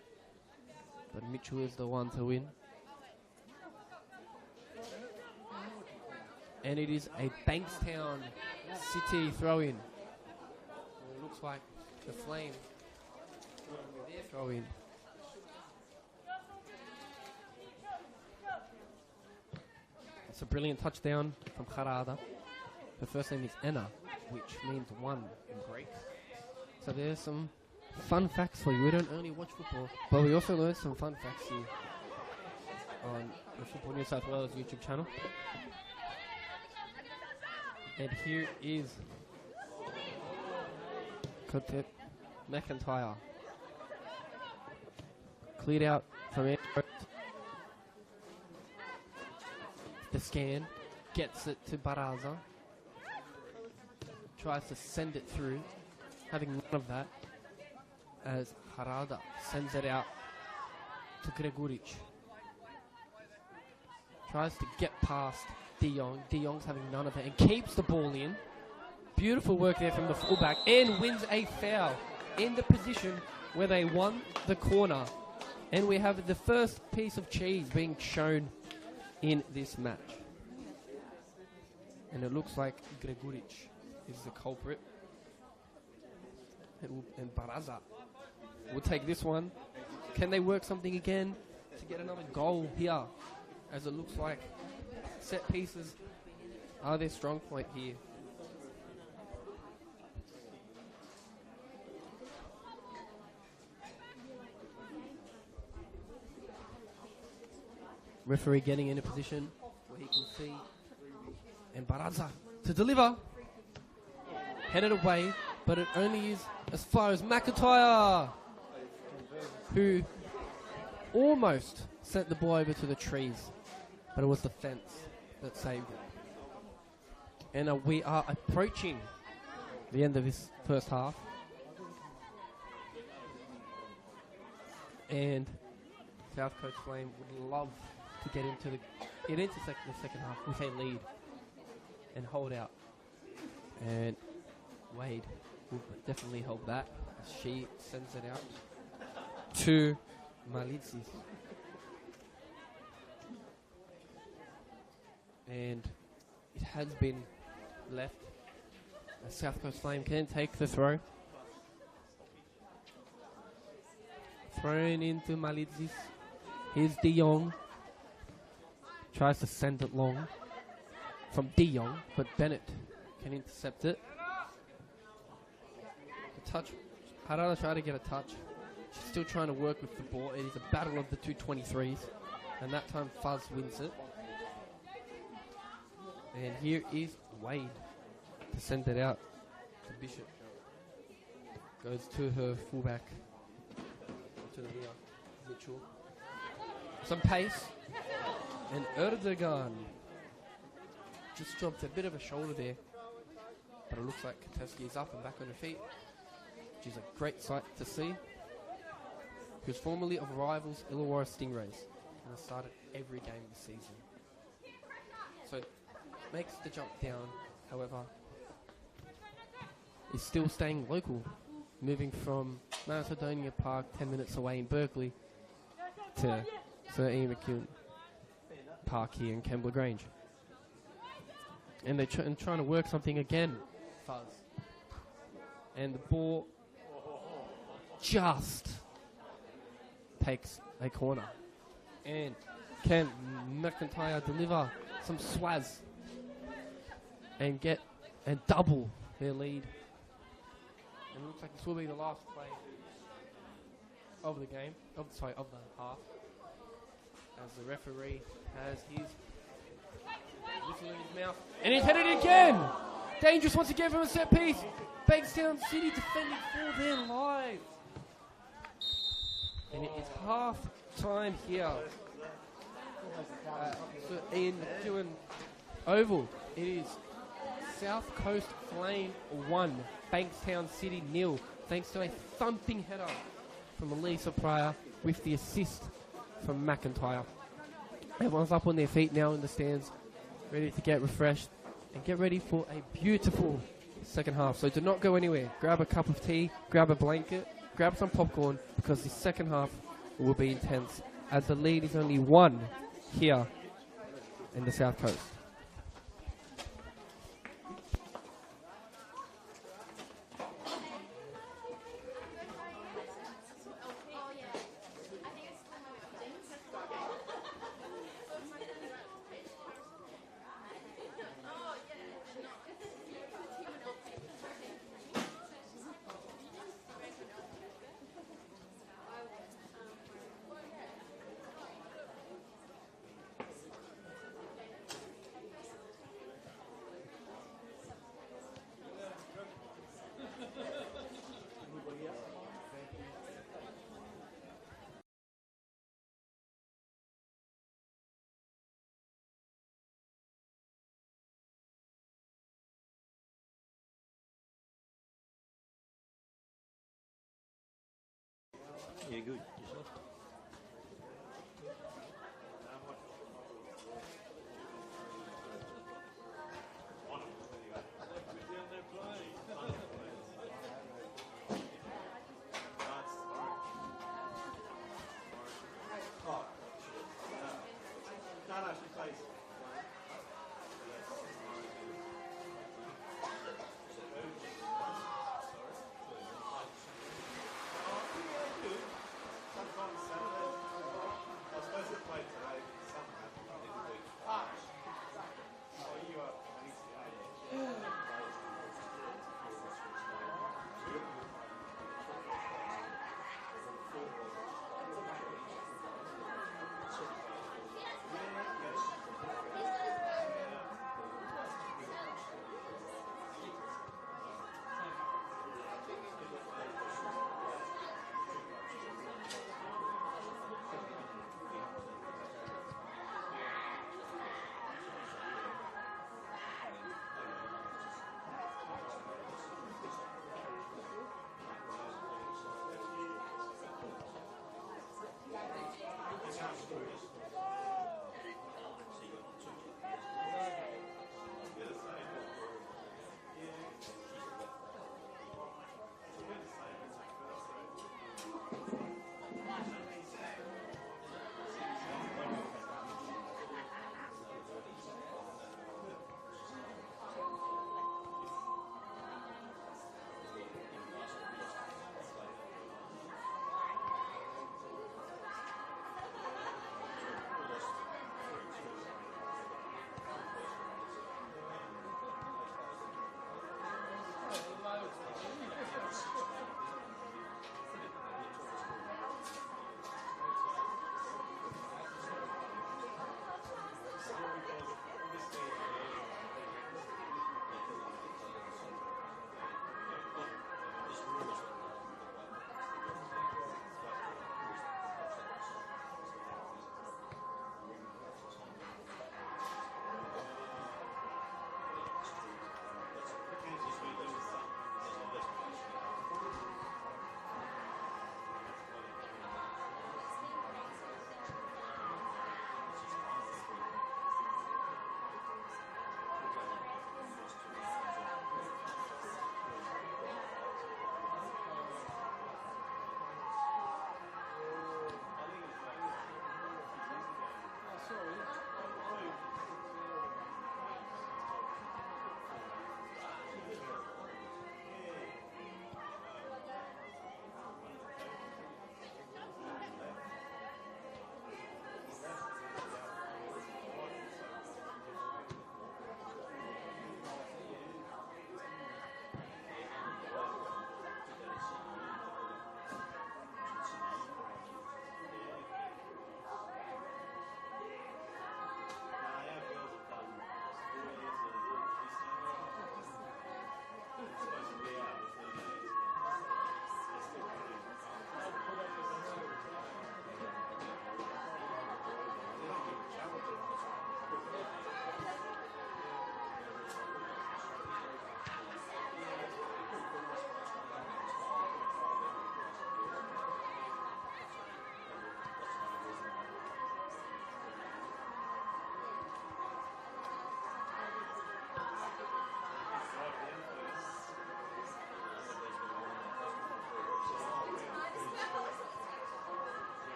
But Mitchell is the one to win. And it is a Bankstown City throw-in. It looks like the Flame with their throw-in. It's a brilliant touchdown from Harada. Her first name is Anna, which means one in Greek. So there's some fun facts for you. We don't only watch football, but we also learn some fun facts here on the Football New South Wales YouTube channel. And here is Kotet McIntyre. Cleared out from Andrew. The scan, gets it to Baraza. Tries to send it through, having none of that, as Harada sends it out to Gregoric. tries to get past De Jong. De Jong's having none of it and keeps the ball in. Beautiful work there from the fullback and wins a foul in the position where they won the corner. And we have the first piece of cheese being shown in this match. And it looks like Greguric is the culprit. And Baraza will take this one. Can they work something again to get another goal here? As it looks like set pieces are their strong point here. Referee getting in a position where he can see. And Baraza to deliver. Headed away, but it only is as far as McIntyre, who almost sent the ball over to the trees, but it was the fence that saved it. And we are approaching the end of this first half. And South Coast Flame would love to get into the second half with a lead and hold out. And Wade will definitely hold that as she sends it out to Malitzis. And it has been left. A South Coast Flame can take the throw. Thrown into Malitzis. Here's De Jong. Tries to send it long from De Jong, but Bennett can intercept it. The touch. Harada tried to get a touch. She's still trying to work with the ball. It is a battle of the 223s. And that time Fuzz wins it. And here is Wade to send it out to Bishop. Goes to her fullback. To the rear. Mitchell. Some pace. And Erdogan just dropped a bit of a shoulder there. But it looks like Kateski is up and back on her feet, which is a great sight to see. He was formerly of rivals Illawarra Stingrays and has started every game this season. So makes the jump down, however, is still staying local, moving from Macedonia Park 10 minutes away in Berkeley to Sir Ian McEwen Park here in Kembla Grange. And they're trying to work something again, Fuzz. And the ball just takes a corner. And can McIntyre deliver some swaz and get and double their lead? And it looks like this will be the last play of the game, of the half, as the referee has his whistle in his mouth. And he's headed again! Dangerous once again from a set piece. Bankstown City defending for their lives. And it is half time here. So Ian McEwen Oval. It is South Coast Flame 1, Bankstown City 0. Thanks to a thumping header from Elisa Pryor with the assist from McIntyre. Everyone's up on their feet now in the stands, ready to get refreshed and get ready for a beautiful second half. So do not go anywhere. Grab a cup of tea, grab a blanket, grab some popcorn, because the second half will be intense, as the lead is only 1 here in the South Coast. Yeah, good. Yourself? no, she plays. Sometimes Saturday. I was supposed to play today. Something happened. I didn't do it. Oh, you are.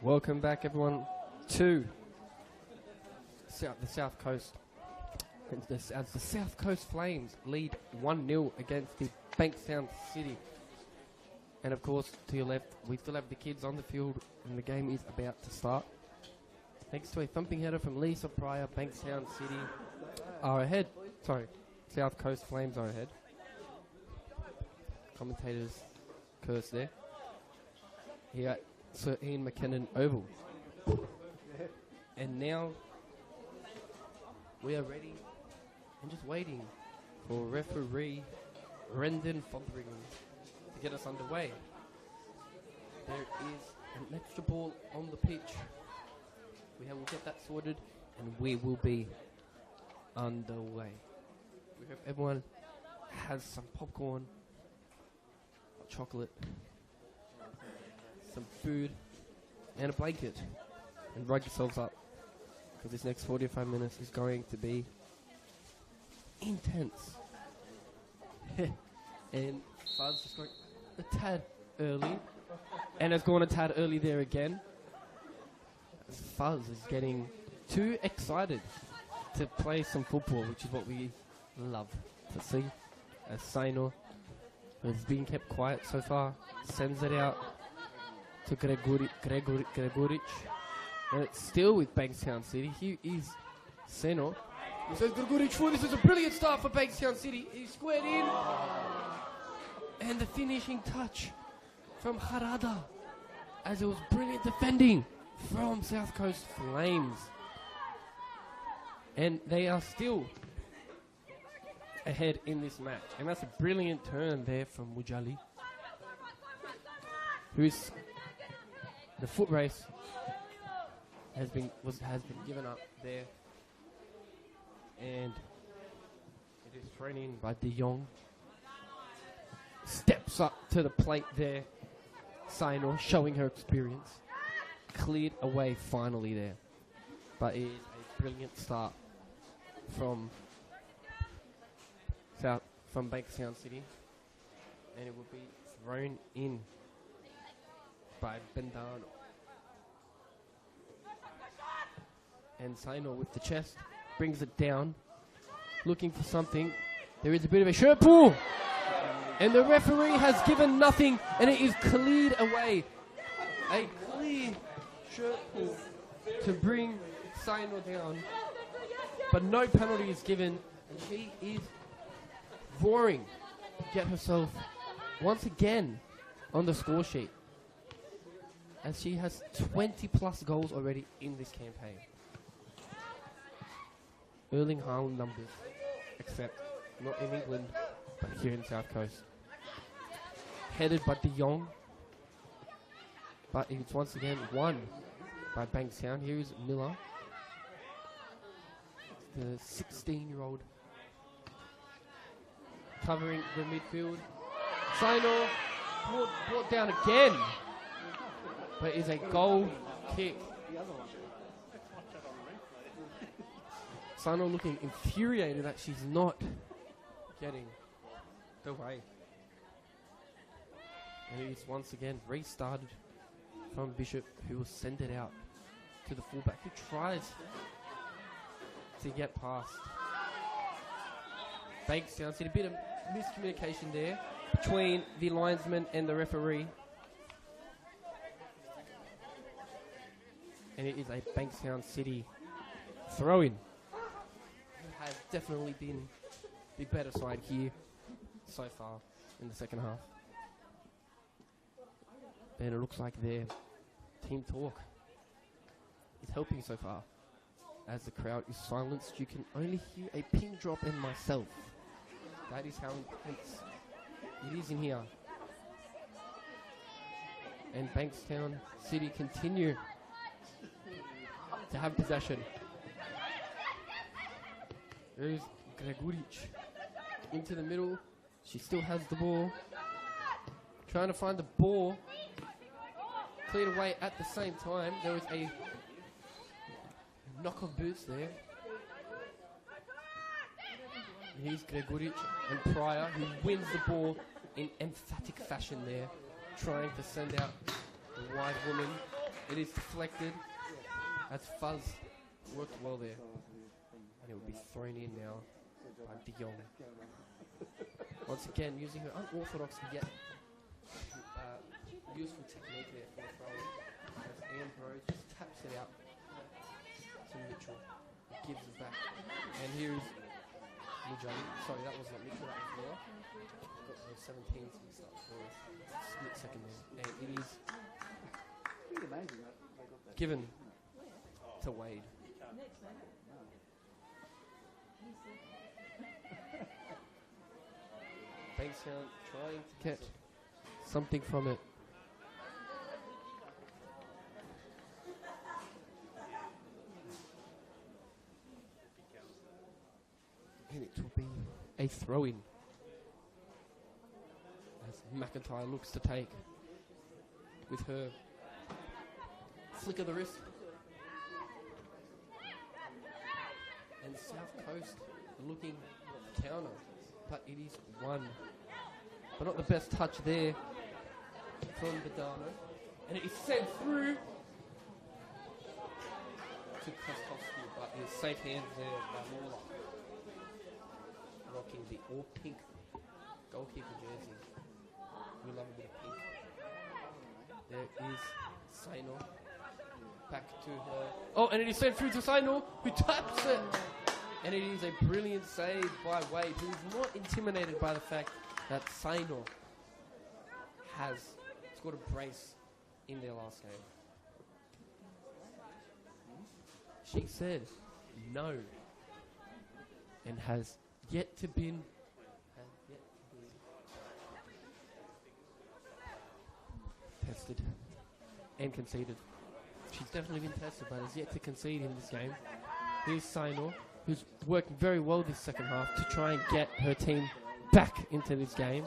Welcome back, everyone, to the South Coast. As the South Coast Flames lead 1-0 against the Bankstown City. And of course, to your left, we still have the kids on the field, and the game is about to start. Thanks to a thumping header from Lisa Pryor, Bankstown City are ahead. Sorry, South Coast Flames are ahead. Commentators curse there. Here at Sir Ian McKinnon Oval. And now we are ready and just waiting for referee Brendan Fotheringham to get us underway. There is an extra ball on the pitch. We'll get that sorted and we will be underway. We hope everyone has some popcorn, chocolate, some food, and a blanket, and rug yourselves up, because this next 45 minutes is going to be intense. And Fuzz just going a tad early, and has gone a tad early there again. Fuzz is getting too excited to play some football, which is what we love to see. As Saino has been kept quiet so far, sends it out to Gregoric. And it's still with Bankstown City. Here is Seno. He says Gregoric for this is a brilliant start for Bankstown City. He's squared in. And the finishing touch from Harada, as it was brilliant defending from South Coast Flames. And they are still ahead in this match. And that's a brilliant turn there from Mujali, who's the foot race has been given up there, and it is thrown in by De Jong. Steps up to the plate there, Sainor showing her experience, cleared away finally there, but it is a brilliant start from Bankstown City, and it will be thrown in by Bendano. And Saino with the chest brings it down, looking for something. There is a bit of a shirt pull, and the referee has given nothing, and it is cleared away. A clear shirt pull to bring Saino down, but no penalty is given, and she is roaring to get herself once again on the score sheet, as she has 20 plus goals already in this campaign. Erling Haaland numbers, except not in England, but here in South Coast. Headed by De Jong, but it's once again won by Bankstown. Here is Miller, the 16-year-old, covering the midfield. Sainor brought down again, but is a goal kick. Sainor looking infuriated that she's not getting the way. And it is once again restarted from Bishop, who will send it out to the fullback, who tries to get past Bankstown. See a bit of miscommunication there between the linesman and the referee. And it is a Bankstown City throw-in. Has definitely been the better side here so far in the second half. And it looks like their team talk is helping so far. As the crowd is silenced, you can only hear a pin drop in myself. That is how intense it is in here. And Bankstown City continue to have possession. There's Gregoric into the middle. She still has the ball. Trying to find the ball. Cleared away at the same time. There was a knock of boots there. Here's Gregoric and Pryor, who wins the ball in emphatic fashion there, trying to send out the wide woman It is deflected. That's Fuzz. Worked well there. And it will be thrown in now by De Jong. Once again, using her unorthodox yet useful technique there for throwing. As Ambrose just taps it out to Mitchell. Gives it back. And here is Mujali. Sorry, that was not Mitchell, that was Miller. Got the 17s mixed up for a split second there. And it is given to Wade. Bankstown trying to catch something from it. And it will be a throw-in as McIntyre looks to take with her flick of the wrist. And South Coast looking counter, but it is one. But not the best touch there from Badano. And it is sent through to Kostovsky, but it is safe hands there by Lawler. Rocking the all-pink goalkeeper jersey. We love a bit of pink. There is Sainor. Back to her. Oh, and it is sent through to Sainor, who taps it. And it is a brilliant save by Wade, who is not intimidated by the fact that Sainor has scored a brace in their last game. She said no and has yet to be tested and conceded. She's definitely been tested, but has yet to concede in this game. Here's Sainor, who's worked very well this second half to try and get her team back into this game.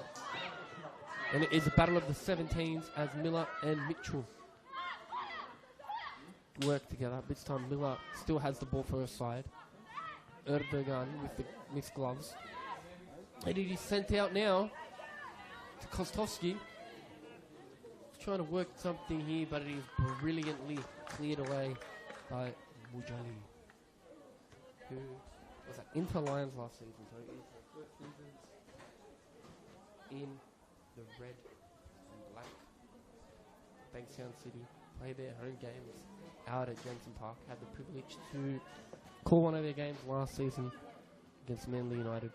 And it is a battle of the 17s as Miller and Mitchell work together. This time Miller still has the ball for her side. Erdogan with the mixed gloves. And it is sent out now to Kostovsky. Trying to work something here, but it is brilliantly cleared away by Mujali, who was at Inter Lions last season. So it is her first season in the red and black. Bankstown City play their home games out at Jensen Park. Had the privilege to call one of their games last season against Manly United.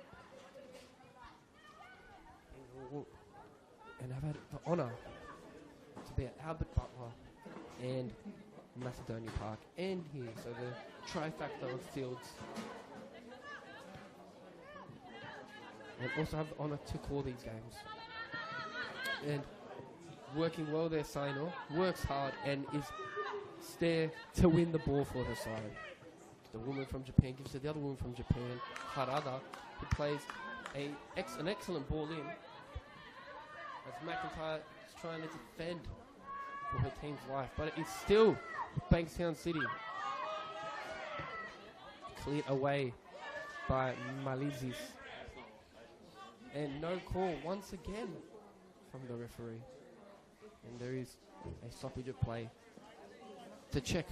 And I've had the honour to be at Albert Butler and Macedonia Park and here. So the trifecta of fields. And also have the honour to call these games. And working well there, Sainor works hard and is there to win the ball for her side. The woman from Japan gives to the other woman from Japan, Harada, who plays an excellent ball in as McIntyre is trying to defend for her team's life. But it is still Bankstown City. Cleared away by Malizis. And no call once again from the referee. And there is a stoppage of play to check.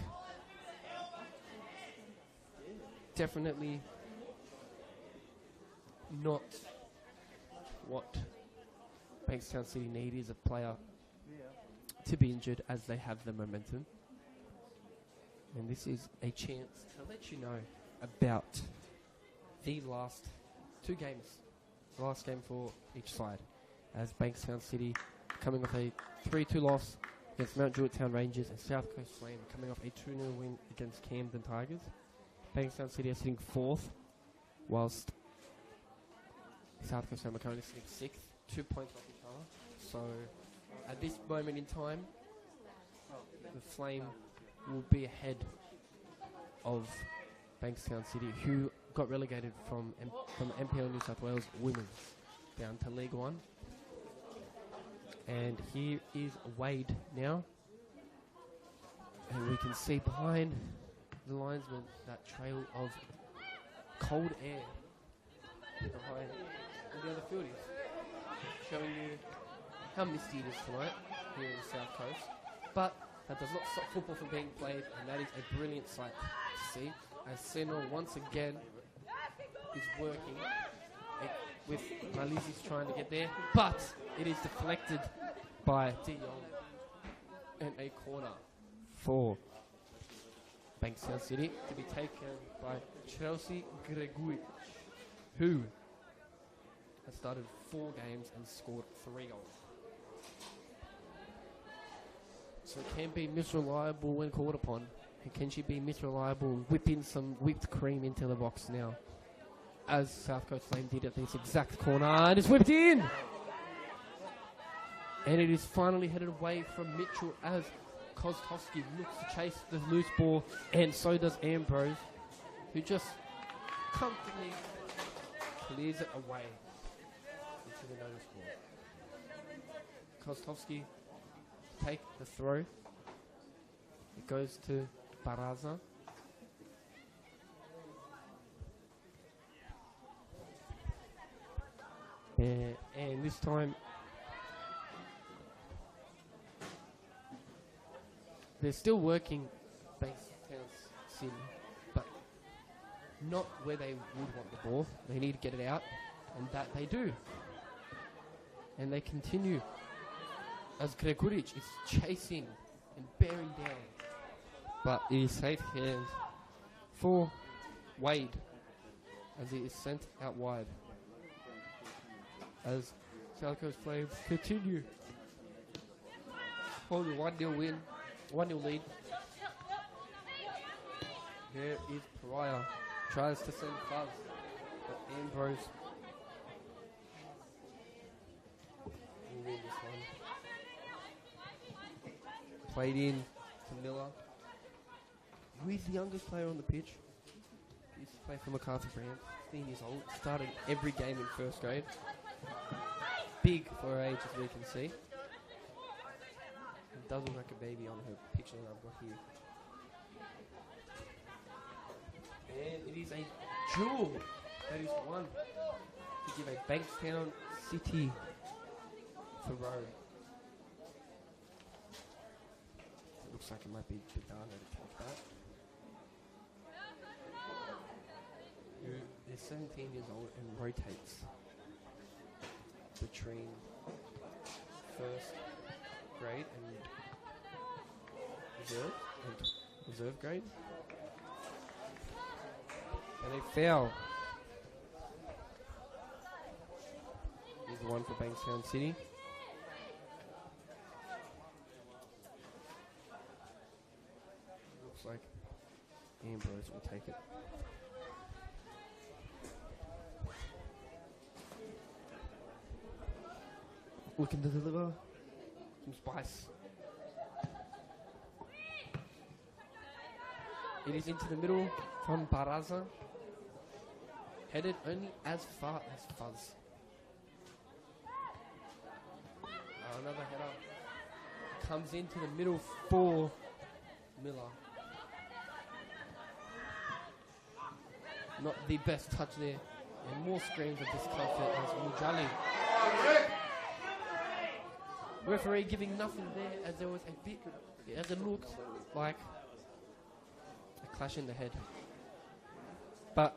Definitely not what Bankstown City need is a player to be injured as they have the momentum. And this is a chance to let you know about the last two games. The last game for each side. As Bankstown City coming off a 3-2 loss against Mount Druitt Town Rangers and South Coast Flame coming off a 2-0 win against Camden Tigers. Bankstown City are sitting 4th, whilst South Coast Flame are currently sitting 6th, 2 points off each other. So at this moment in time, the Flame will be ahead of Bankstown City, who got relegated from MPL New South Wales Women's down to League One. And here is Wade now. And we can see behind the linesman that trail of cold air behind all the other fieldies, showing you how misty it is tonight here in the South Coast. But that does not stop football from being played, and that is a brilliant sight to see. As Senor once again is working with Malizi's trying to get there, but it is deflected by De Jong, and a corner for Bankstown City to be taken by Chelsea Gregory, who has started 4 games and scored 3 goals. So can be misreliable when called upon. And can she be misreliable whipping some whipped cream into the box now? As South Coast Flame did at this exact corner, and it's whipped in! And it is finally headed away from Mitchell as Kostovsky looks to chase the loose ball, and so does Ambrose, who just comfortably clears it away into the notice board. Kostovsky take the throw. It goes to Baraza. And this time they're still working Bankstown City, but not where they would want the ball. They need to get it out, and that they do. And they continue as Gregoric is chasing and bearing down. But it is safe hands for Wade as he is sent out wide. As South Coast Flames continue holding 1-0 win, 1-0 lead. There is Pariah, tries to send Fuzz, but Ambrose will win this one. Played in to Miller, who is the youngest player on the pitch. He used to play for MacArthur Brand, 15 years old, started every game in first grade. Big for her age, as we can see. It does look like a baby on her picture that I've got here. And it is a jewel that is won to give a Bankstown City throw. It looks like it might be Badana to take that. Who is 17 years old and rotates between first grade and reserve grade. And a foul is the one for Bankstown City. Looks like Ambrose will take it. Looking to deliver some spice. It is into the middle from Baraza. Headed only as far as Fuzz. Another header. Comes into the middle for Miller. Not the best touch there. And more screams of discomfort as Mujali. Referee giving nothing there as there was a bit, as it looked like a clash in the head. But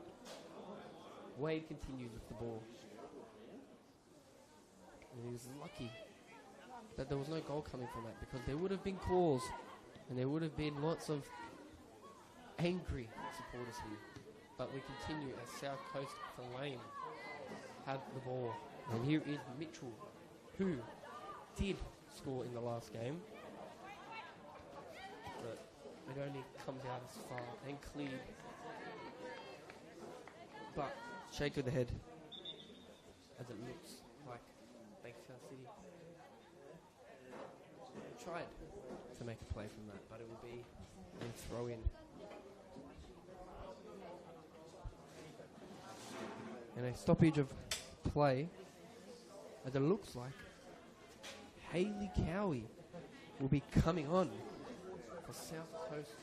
Wade continued with the ball. And he was lucky that there was no goal coming from that, because there would have been calls and there would have been lots of angry supporters here. But we continue as South Coast Flame have the ball. And here is Mitchell, who did score in the last game, but it only comes out as far and cleared. But shake of the head as it looks like Bankstown City tried to make a play from that, but it will be a throw in. And a stoppage of play as it looks like Hayley Cowie will be coming on for South Coast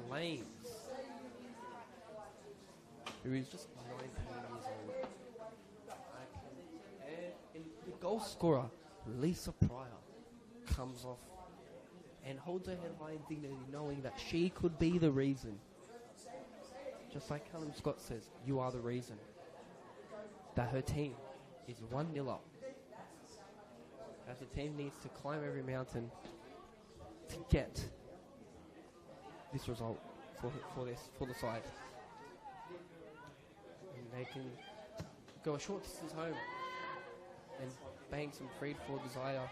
Flames, who is just 19 years old. And the goal scorer, Lisa Pryor, comes off and holds her head high in dignity, knowing that she could be the reason. Just like Callum Scott says, you are the reason that her team is 1-0 up. As the team needs to climb every mountain to get this result for the side. And they can go a short distance home and bang some freed for desire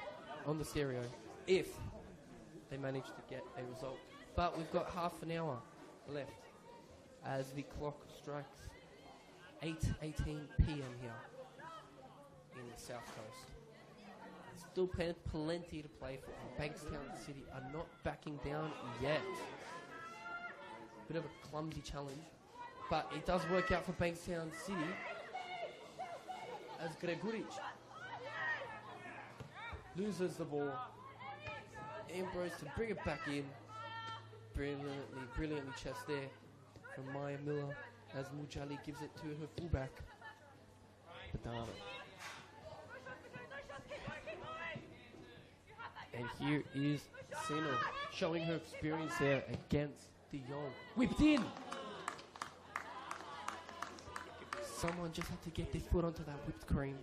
on the stereo if they manage to get a result. But we've got half an hour left as the clock strikes 8:18 p.m. here in the South Coast. Still plenty to play for. Bankstown City are not backing down yet. Bit of a clumsy challenge, but it does work out for Bankstown City as Gregoric loses the ball. Ambrose to bring it back in. Brilliantly chest there from Maya Miller as Mujali gives it to her fullback, Badana. And here is Sino showing her experience there against De Jong. Whipped in! Someone just had to get their foot onto that whipped cream.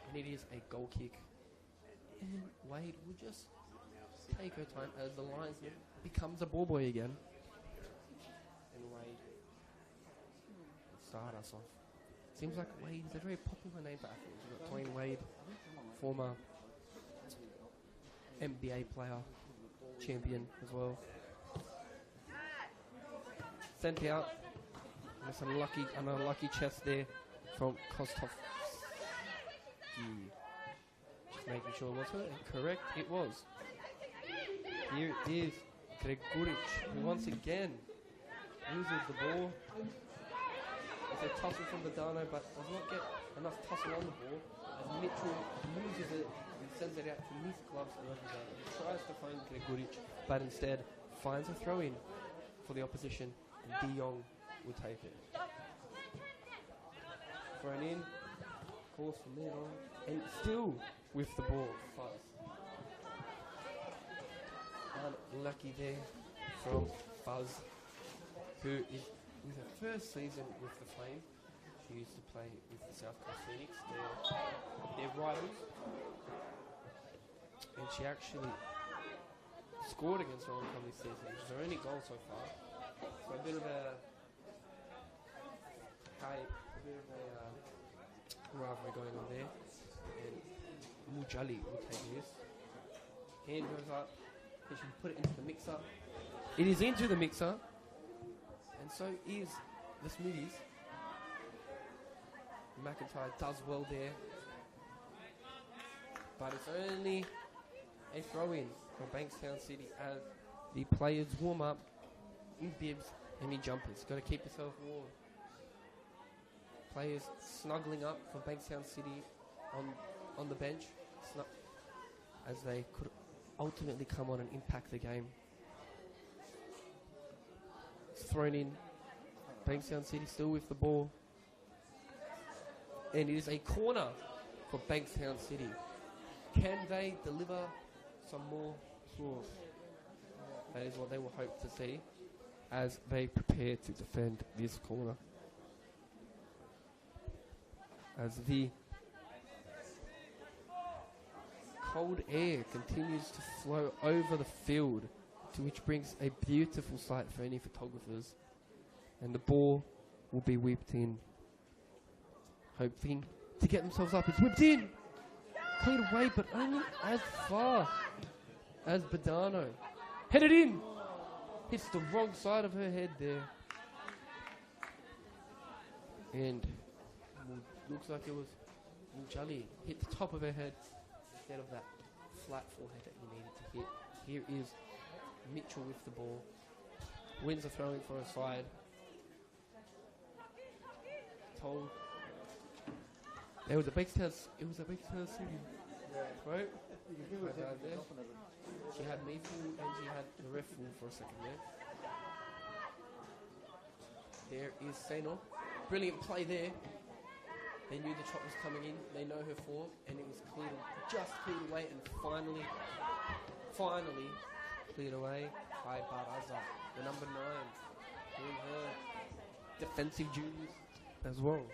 And it is a goal kick. And Wade will just take her time as the linesman becomes a ball boy again. And Wade will start us off. Seems like Wade is a very popular name for athletes. We've got Dwayne Wade, former NBA player, champion as well. Sent out. There's some unlucky chest there from Kostov. Just making sure it was her. And correct, it was. Here is Gregoric, who once again loses the ball. It's a tussle from Badano, but does not get enough tussle on the ball. As Mitchell loses it and sends it out to Miss Gloves and Badano. He tries to find Gregoric, but instead finds a throw-in for the opposition, and De Jong will take it. Thrown in, course from there on, and still with the ball, Fuzz. Unlucky there from Fuzz, who is in her first season with the Flame. She used to play with the South Coast Phoenix. They're rivals, and she actually scored against Rollicom this season, which is her only goal so far. So a bit of a rivalry going on there. And Mujali will take this. Hand goes up. He should put it into the mixer. It is into the mixer. And so is the Smoothies. McIntyre does well there. But it's only a throw-in for Bankstown City as the players warm up in bibs and in jumpers. Got to keep yourself warm. Players snuggling up for Bankstown City on the bench as they could ultimately come on and impact the game. It's thrown in. Bankstown City still with the ball. And it is a corner for Bankstown City. Can they deliver some more scores? That is what they will hope to see as they prepare to defend this corner. As the cold air continues to flow over the field, to which brings a beautiful sight for any photographers. And the ball will be whipped in, hoping to get themselves up. It's whipped in! Cleared away, but only as far as Badano. Headed in! Hits the wrong side of her head there. And looks like it was Mujali hit the top of her head instead of that flat forehead that you needed to hit. Here is Mitchell with the ball. Wins a throw-in for her side. Told it was a Bankstown City. Right? There. She had me full and she had the ref full for a second there. There is Seno. Brilliant play there. They knew the chop was coming in. They know her form, and it was just cleared away. And finally cleared away by Baraza, the number 9, doing her defensive duties as well.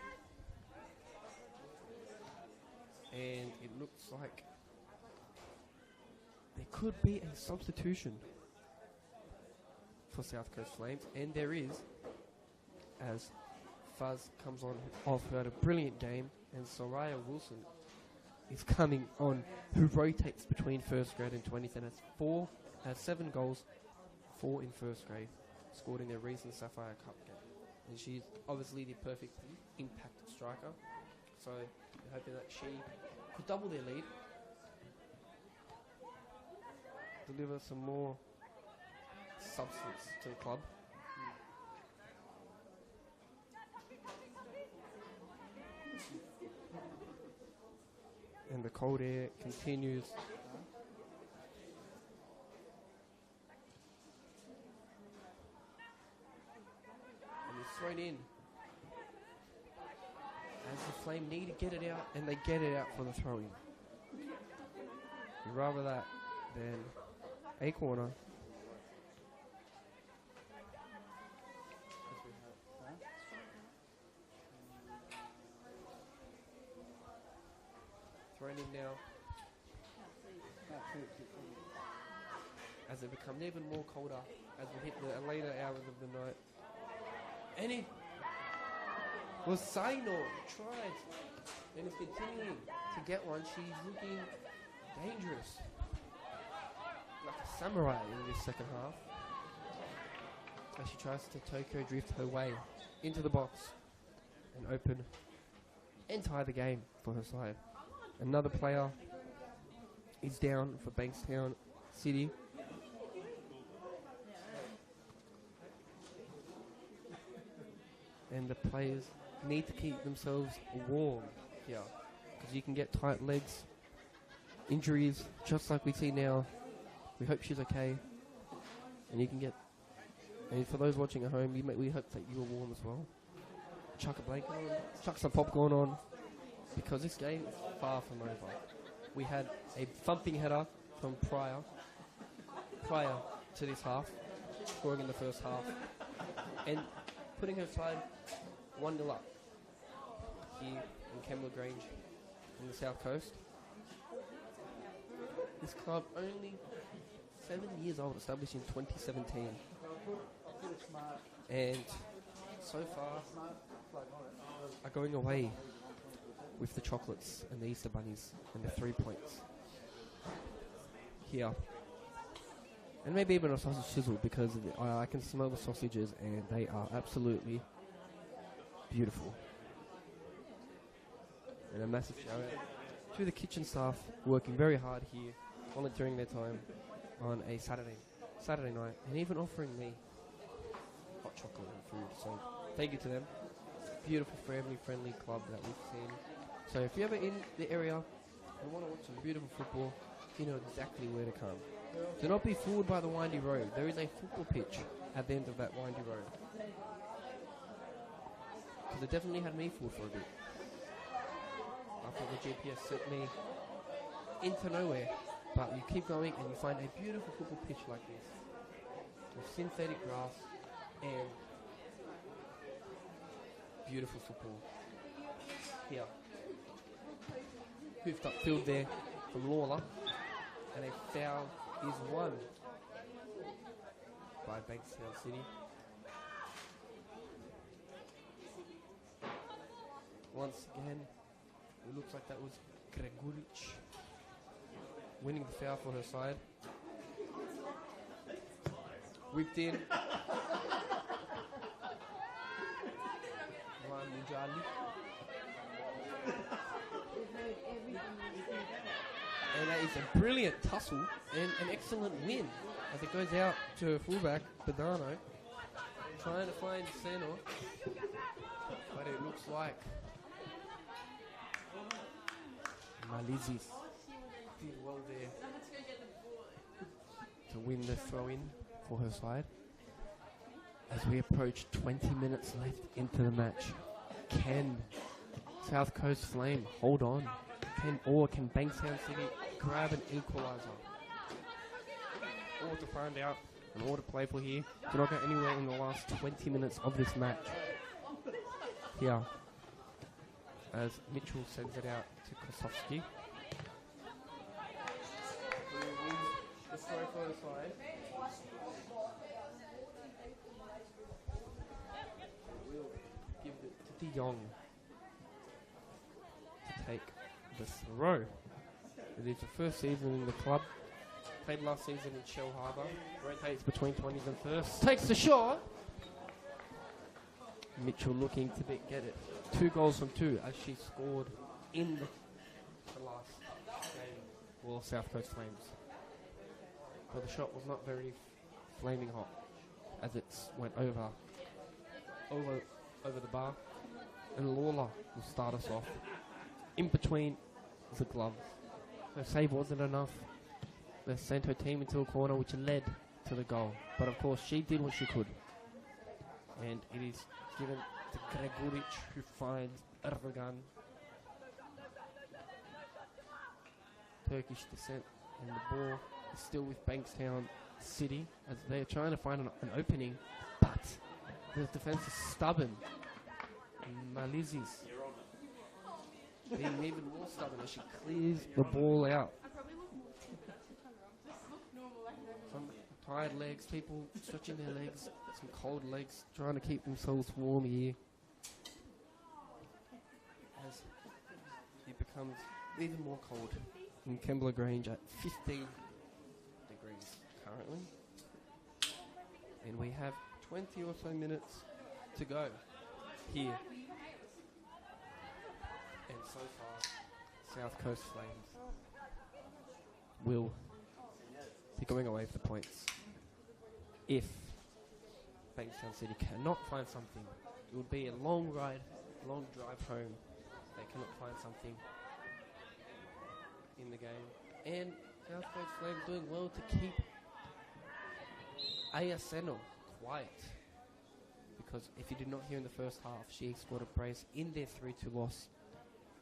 And it looks like there could be a substitution for South Coast Flames, and there is, as Fuzz comes on off, who had a brilliant game, and Soraya Wilson is coming on, who rotates between first grade and 20th, and has 7 goals, 4 in first grade, scored in their recent Sapphire Cup game. And she's obviously the perfect impact striker, so we're hoping that she could double their lead, deliver some more substance to the club. And the cold air continues. And it's thrown in. As the Flame need to get it out, and they get it out for the throw-in. You'd rather that than a corner. Thrown in now. As it becomes even more colder as we hit the later hours of the night. And it was Saino tried and is continuing to get one. She's looking dangerous, like a samurai in this second half, as she tries to Tokyo drift her way into the box and open and tie the game for her side. Another player is down for Bankstown City. And the players need to keep themselves warm here, because you can get tight legs, injuries, just like we see now. We hope she's okay. And you can get, and for those watching at home, we hope that you are warm as well. Chuck a blanket on, chuck some popcorn on, because this game is far from over. We had a thumping header from prior to this half, scoring in the first half, and putting her side 1-0 up here in Kembla Grange on the south coast. This club only 7 years old, established in 2017, and so far are going away with the chocolates and the Easter bunnies and the 3 points here. And maybe even a sausage sizzle, because I can smell the sausages and they are absolutely beautiful. And a massive shout out to the kitchen staff working very hard here, volunteering their time on a Saturday night, and even offering me hot chocolate and food. So thank you to them. Beautiful family friendly club that we've seen. So if you're ever in the area and want to watch some beautiful football, you know exactly where to come. Do not be fooled by the windy road. There is a football pitch at the end of that windy road. Because it definitely had me fooled for a bit. After the GPS sent me into nowhere. But you keep going and you find a beautiful football pitch like this, with synthetic grass and beautiful football. Here. Hoofed up field there from Lawler, and a foul is won by Bankstown City. Once again, it looks like that was Gregoric winning the foul for her side. Whipped in. Mujali. And that is a brilliant tussle and an excellent win as it goes out to her fullback, Badano, trying to find Seno. But it looks like Malizis did well there to win the throw-in for her side. As we approach 20 minutes left into the match, can South Coast Flame hold on? Can Bankstown City grab an equaliser? all to find out and all to play for here. Do not go anywhere in the last 20 minutes of this match. Here, as Mitchell sends it out to Kosowski. The throw for the side. We'll give it to De Jong to take the throw. It is the first season in the club. Played last season in Shell Harbour. Rotates between 20s and first. Takes the shot. Mitchell looking to get it. 2 goals from 2 as she scored in the last game for South Coast Flames. But the shot was not very flaming hot as it went over the bar. And Lawler will start us off in between the gloves. Her save wasn't enough. They sent her team into a corner which led to the goal. But of course she did what she could. And it is given to Gregoric, who finds Erdogan. Turkish descent, and the ball is still with Bankstown City as they're trying to find an opening, but the defence is stubborn. Malizis being even more stubborn as she clears the ball out. Some tired legs, people stretching their legs, some cold legs, trying to keep themselves warm here. As it becomes even more cold in Kembla Grange at 15 degrees currently. And we have 20 or so minutes to go here. And so far, South Coast Flames will be going away with the points. If Bankstown City cannot find something, it would be a long ride, long drive home. They cannot find something in the game. And South Coast Flames doing well to keep Ayaseno quiet. Because if you did not hear in the first half, she scored a brace in their 3-2 loss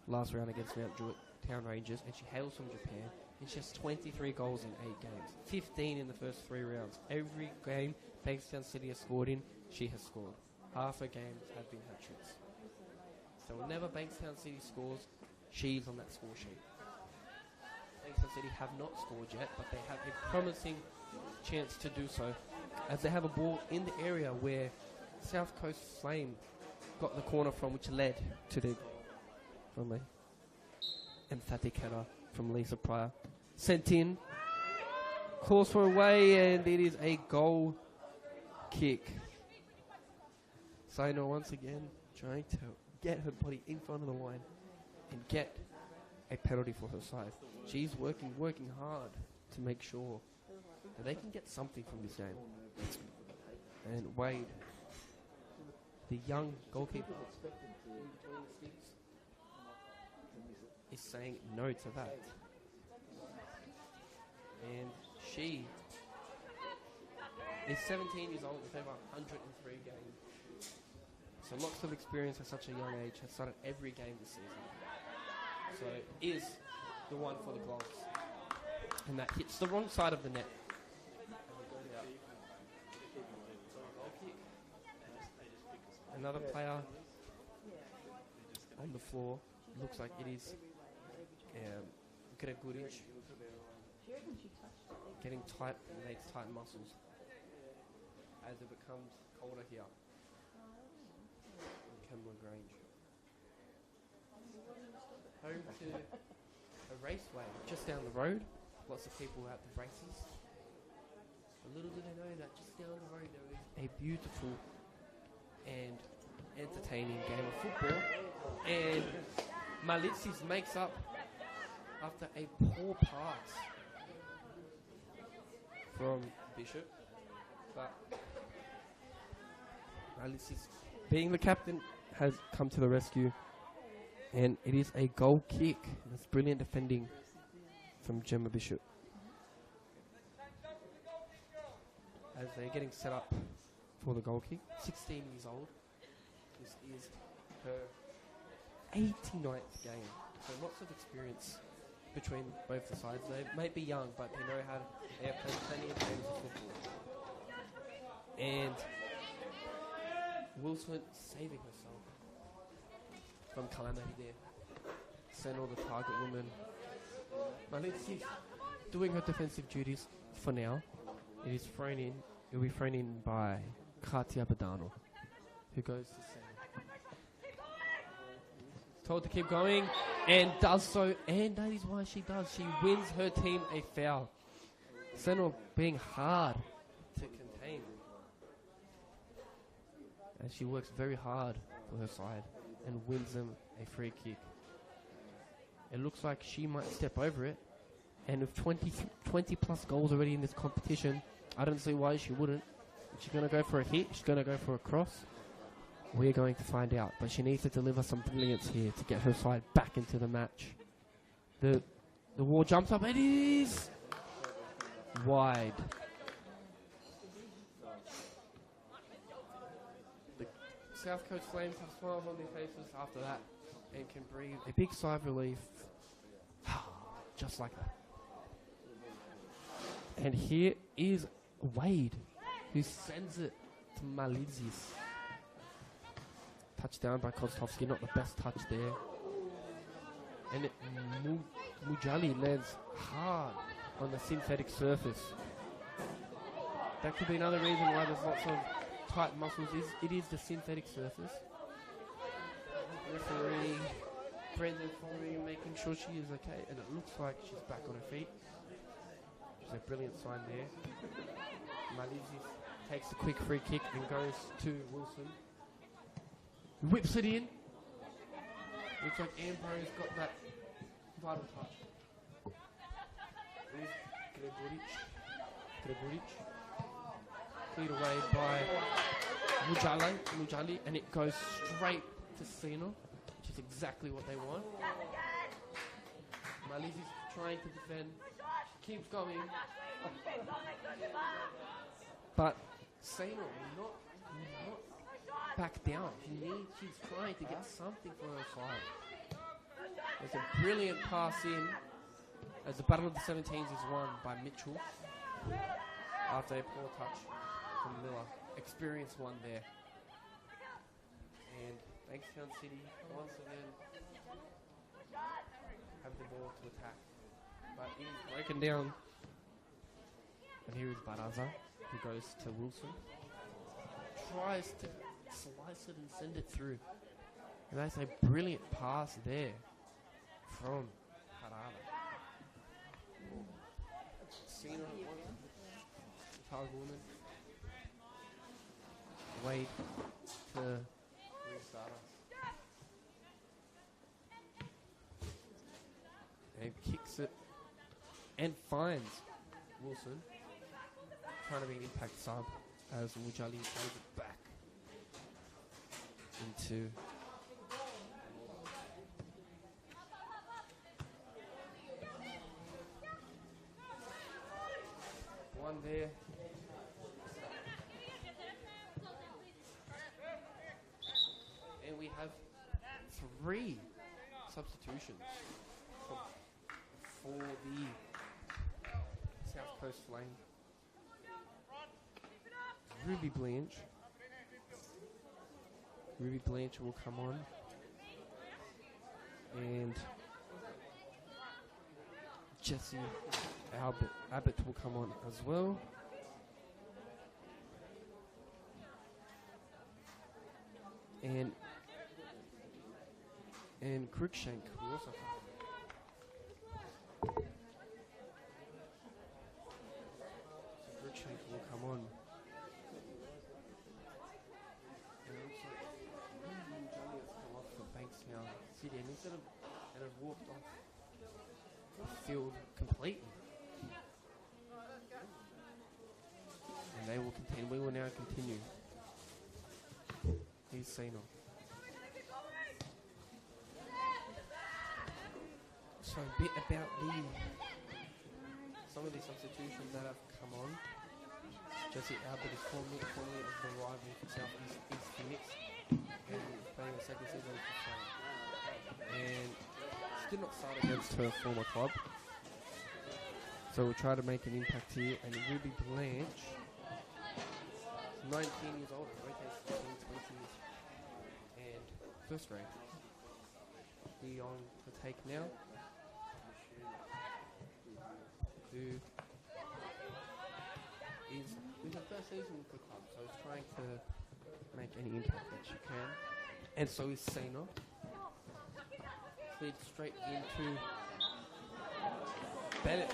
last round against Mount Druitt Town Rangers, and she hails from Japan. And she has 23 goals in 8 games, 15 in the first 3 rounds. Every game Bankstown City has scored in, she has scored. Half her games have been hat-tricks. So whenever Bankstown City scores, she's on that score sheet. Bankstown City have not scored yet, but they have a promising chance to do so, as they have a ball in the area where South Coast Flame got the corner from, which led to the from a emphatic header from Lisa Pryor. Sent in, calls for away, and it is a goal kick. Saino once again trying to get her body in front of the line and get a penalty for her side. She's working hard to make sure that they can get something from this game. And Wade, the young goalkeeper, is saying no to that. And she is 17 years old with over 103 games. So lots of experience at such a young age, has started every game this season. So is the one for the gloves. And that hits the wrong side of the net. Another player on the floor. Looks like it is Gregoric getting tight, makes tight muscles as it becomes colder here in Kembla Grange. Home to a raceway just down the road. Lots of people at the races. But little do they know that just down the road there is a beautiful and entertaining game of football. And Malitsis makes up after a poor pass from Bishop. But Malitsis, being the captain, has come to the rescue. And it is a goal kick. That's brilliant defending from Gemma Bishop. As they're getting set up for the goal kick. 16 years old. This is her 89th game. So lots of experience between both the sides. They may be young, but they know how to. They have played plenty of games of football. And Wilson saving herself from calamity there. Send all the target woman. Malizzi's doing her defensive duties for now. It is thrown in. It will be thrown in by Katia Badano, who goes to center. Told to keep going, and does so, and that is why she does. She wins her team a foul. Sentinel being hard to contain. And she works very hard for her side and wins them a free kick. It looks like she might step over it. And with 20 plus goals already in this competition, I don't see why she wouldn't. Is she going to go for a hit? She's going to go for a cross? We're going to find out. But she needs to deliver some brilliance here to get her side back into the match. The wall jumps up. It is wide. The South Coast Flames have smiles on their faces after that and can breathe a big sigh of relief. Just like that. And here is Wade, who sends it to Malizis. Touchdown by Kostovsky, not the best touch there. And Mujali lands hard on the synthetic surface. That could be another reason why there's lots of tight muscles. It is the synthetic surface. Referee Brendan following, making sure she is okay, and it looks like she's back on her feet. There's a brilliant sign there. Malizis takes a quick free kick and goes to Wilson. Whips it in. Looks like Ambrose got that vital touch. Gregoric. Cleared away by Mujali, and it goes straight to Sino, which is exactly what they want. Malizis trying to defend. Keeps going. But Sino not back down. She's trying to get something for her side. There's a brilliant pass in as the Battle of the 17s is won by Mitchell after a poor touch from Miller. Experience one there. And Bankstown City once again have the ball to attack. But it is broken down. And here is Baraza, who goes to Wilson. Tries to slice it and send it through. And that's a brilliant pass there from Harada. Cena, target woman. Wade to restart us. And kicks it and finds Wilson. Trying to be an impact sub as Mujali throws it back into one there. And we have 3 substitutions for the South Coast Flame. Ruby Blanche will come on, and Jesse Abbott will come on as well. And Cruikshank will also come on. So Cruikshank will come on. Bankstown City, and instead of have walked off the field completely. And they will continue. We will now continue. Here's Sino. So a bit about some of the substitutions that have come on. Jesse Albert is formerly of the rival South East Phoenix, and playing the second season of the Flame. And did not start against her former club. So we'll try to make an impact here. And Ruby Blanche, 19 years old, okay, 16, 20, and first grade. Be on the take now. Who is her first season with the club, so is trying to make any impact that she can. And so is Sena. Leads straight into Bennett,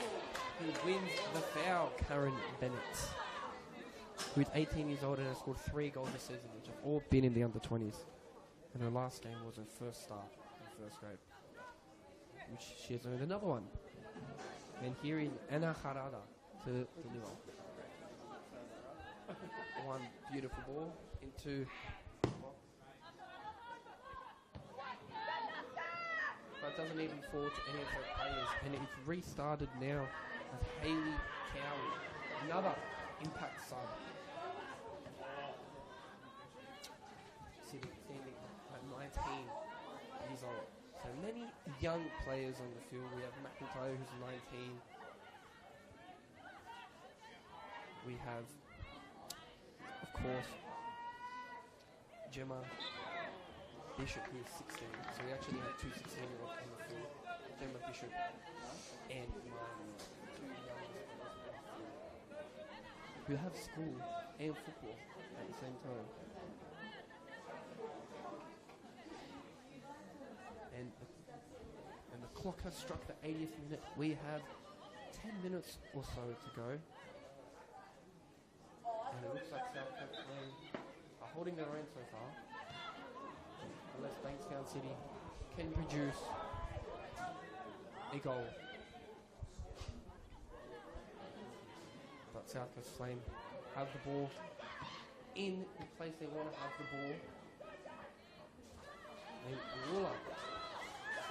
who wins the foul. Karen Bennett, who's 18 years old and has scored 3 goals this season, which have all been in the under-20s. And her last game was her first start in first grade, which she has earned another one. And here is Anna Harada to deliver. One beautiful ball into... But it doesn't even fall to any of her players. And it's restarted now with Hayley Cowie, another impact sub. Sitting at 19 years old. So many young players on the field. We have McIntyre, who's 19. We have, of course, Gemma Bishop, who is 16. So we actually have 2 16-year-olds on the field. Gemma Bishop and Marnie, 2 youngest players who have school and football at the same time. And the clock has struck the 80th minute. We have 10 minutes or so to go. And it looks like South Coast are holding their own so far. Unless Bankstown City can produce a goal. But South Coast Flame have the ball in the place they want to have the ball. And Wooler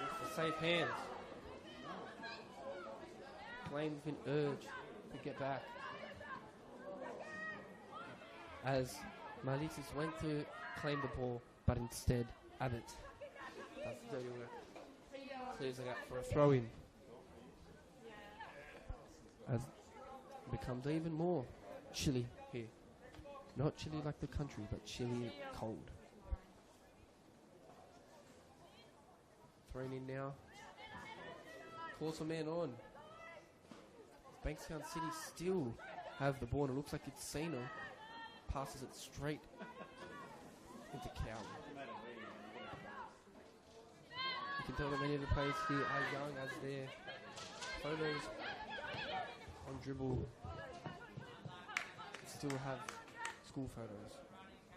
with the safe hands. Flame's been urged to get back. As Malisis went to claim the ball, but instead Abbott does dirty work. Clears it out for a throw-in. As it becomes even more chilly here. Not chilly like the country, but chilly cold. Thrown in now. Calls a man on. Bankstown City still have the ball, and it looks like it's Sena. Passes it straight into Cowley. You can tell that many of the players here are young, as their photos on dribble still have school photos.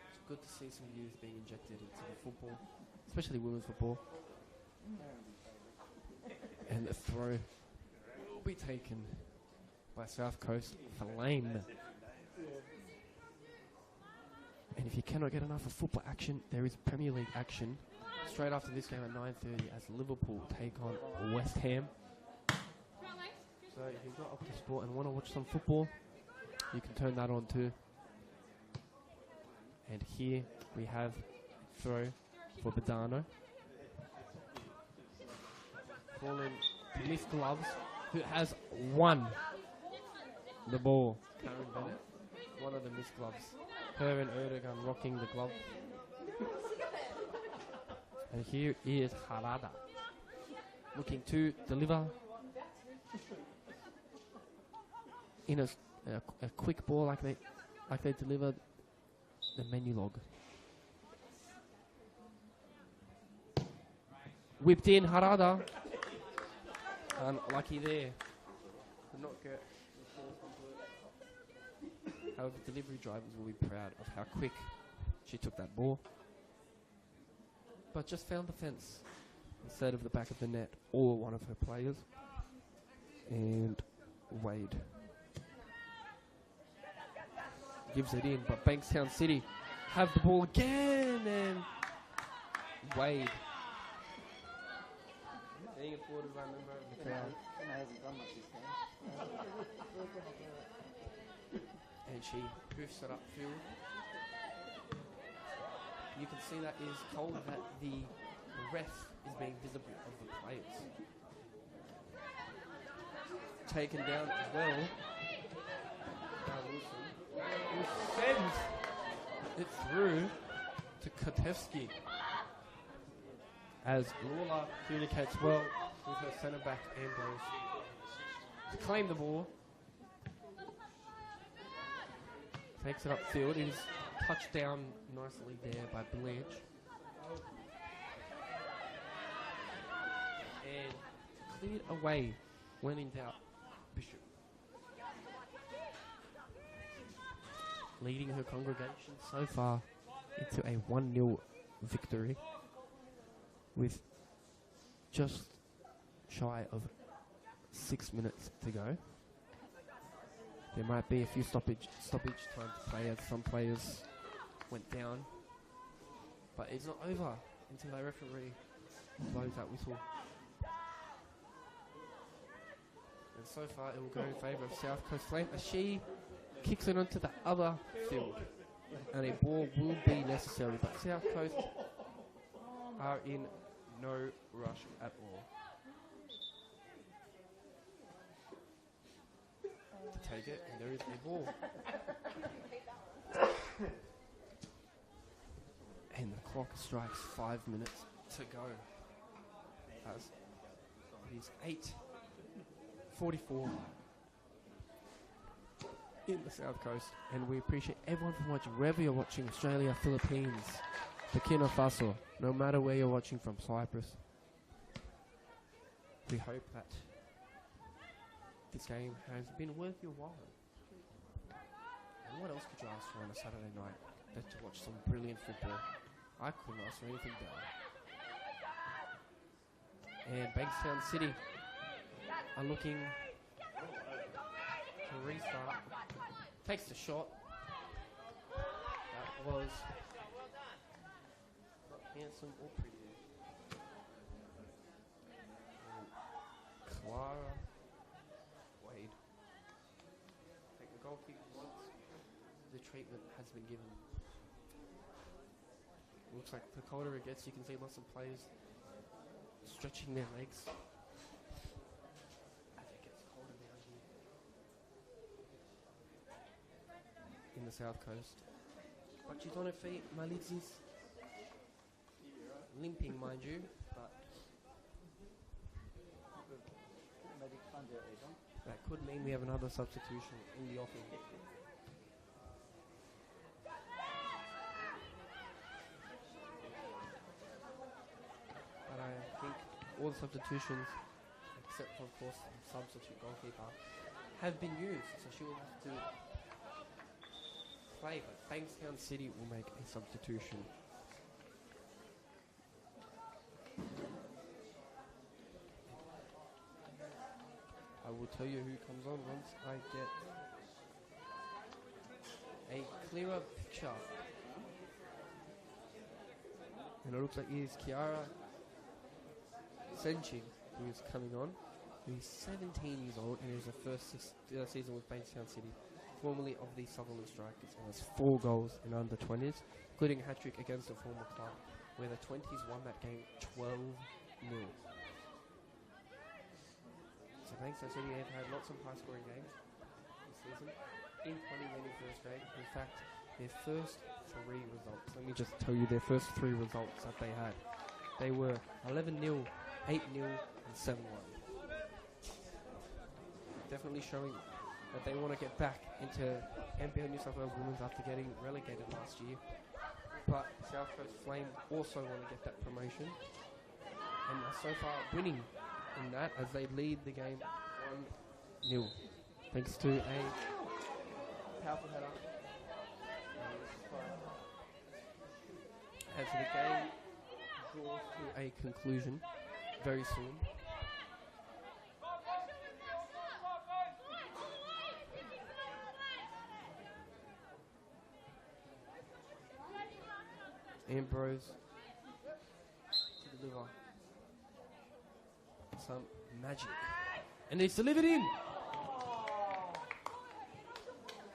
It's good to see some youth being injected into the football, especially women's football. And the throw will be taken by South Coast Flame. And if you cannot get enough of football action, there is Premier League action straight after this game at 9:30 as Liverpool take on West Ham. So if you're not up to sport and want to watch some football, you can turn that on too. And here we have a throw for Badano. Fallen to Miss Gloves, who has won the ball. Karen Bennett, one of the Miss Gloves. Her and Erdogan rocking the glove. And here is Harada, looking to deliver in a quick ball like they delivered the menu log. Whipped in Harada. Unlucky there. Could not get the ball complete. However, delivery drivers will be proud of how quick she took that ball. But just found the fence instead of the back of the net or one of her players. And Wade gives it in, but Bankstown City have the ball again, and Wade being afforded by a member of the crowd. And she hoofs it upfield. You can see that is cold, that the the ref is being visible of the players. Taken down as well. Now Wilson, who sends it through to Kotevsky. As Lawler communicates well with her centre back Ambrose to claim the ball. Takes it upfield. It is touched down nicely there by Blanche. And cleared away when in doubt, Bishop. Leading her congregation so far into a 1-0 victory with just shy of 6 minutes to go. There might be a few stoppage time to play as some players went down. But it's not over until the referee blows that whistle. And so far it will go in favour of South Coast Flame as she kicks it onto the other field. And a ball will be necessary, but South Coast are in no rush at all to take it, and there is a ball. And the clock strikes 5 minutes to go. As it is 8:44 in the South Coast, and we appreciate everyone for watching, wherever you're watching, Australia, Philippines, Burkina Faso, no matter where you're watching from, Cyprus. We hope that this game has been worth your while. And what else could you ask for on a Saturday night than to watch some brilliant football? I couldn't ask for anything better. And Bankstown City are looking to restart. Takes the shot. That was not handsome or pretty. And Clara Wade. Take the goal kick once. The treatment has been given. Looks like the colder it gets, you can see lots of players stretching their legs as it gets colder down here in the South Coast. But she's on her feet, Malitzis. Limping, mind you, but that could mean we have another substitution in the offing. But I think all the substitutions, except for, of course, the substitute goalkeeper, have been used, so she will have to play, but Bankstown City will make a substitution. I will tell you who comes on once I get a clearer picture. And it looks like it is Kiara Senching who is coming on. He's 17 years old and is her first season with Bankstown City, formerly of the Sutherland Strikers, and has 4 goals in under 20s, including a hat-trick against a former club, where the 20s won that game 12-0. So Bankstown City have had lots of high-scoring games this season, including in their first grade. In fact, their first 3 results, let me just tell you their first 3 results that they had. They were 11-0, 8-0, and 7-1. Definitely showing that they want to get back into NPL New South Wales Women's after getting relegated last year. But South Coast Flame also want to get that promotion, and are so far winning in that as they lead the game 1-0, thanks to a powerful header. As the game draws to a conclusion very soon. Ambrose to deliver some magic, and it's delivered in.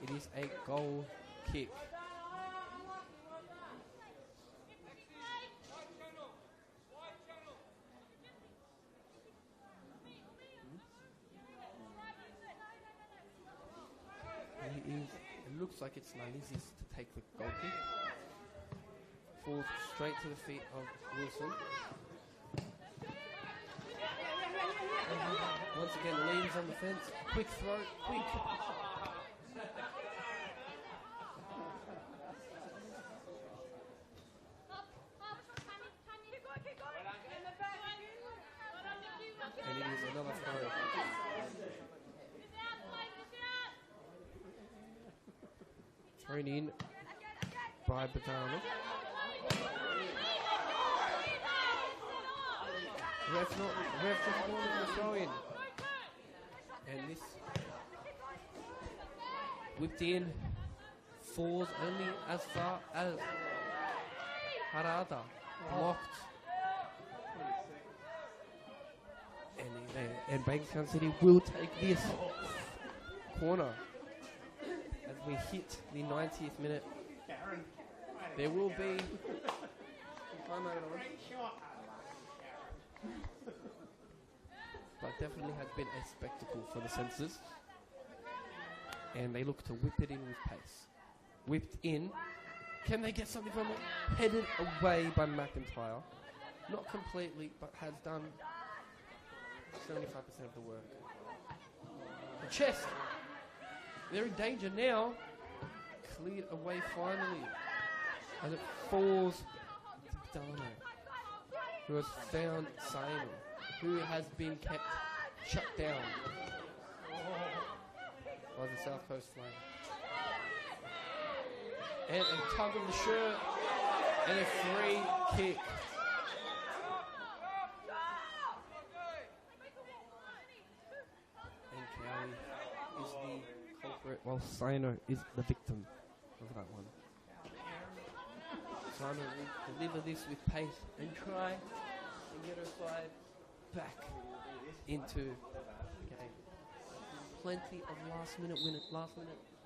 It is a goal kick. looks like it's Nalizis to take the goal kick. Falls straight to the feet of Wilson. Once again, leans on the fence. Quick throw, quick. And it is another throw. Thrown in by Badana. Ref just wanted to throw in. And this whipped in, falls only as far as Harada. Blocked. And Bankstown City will take this corner as we hit the 90th minute. There will be timeout on. But definitely has been a spectacle for the Senses. And they look to whip it in with pace. Whipped in. Can they get something from it? Headed away by McIntyre. Not completely, but has done 75% of the work. The chest. They're in danger now. Cleared away finally. As it falls to Dano, who has found Saino, who has been kept shut down by the South Coast Flame. And a tug of the shirt and a free kick. And Cowie is the culprit while Saino is the victim of that one. Saino will deliver this with pace and try and get her side back into the game. Plenty of last minute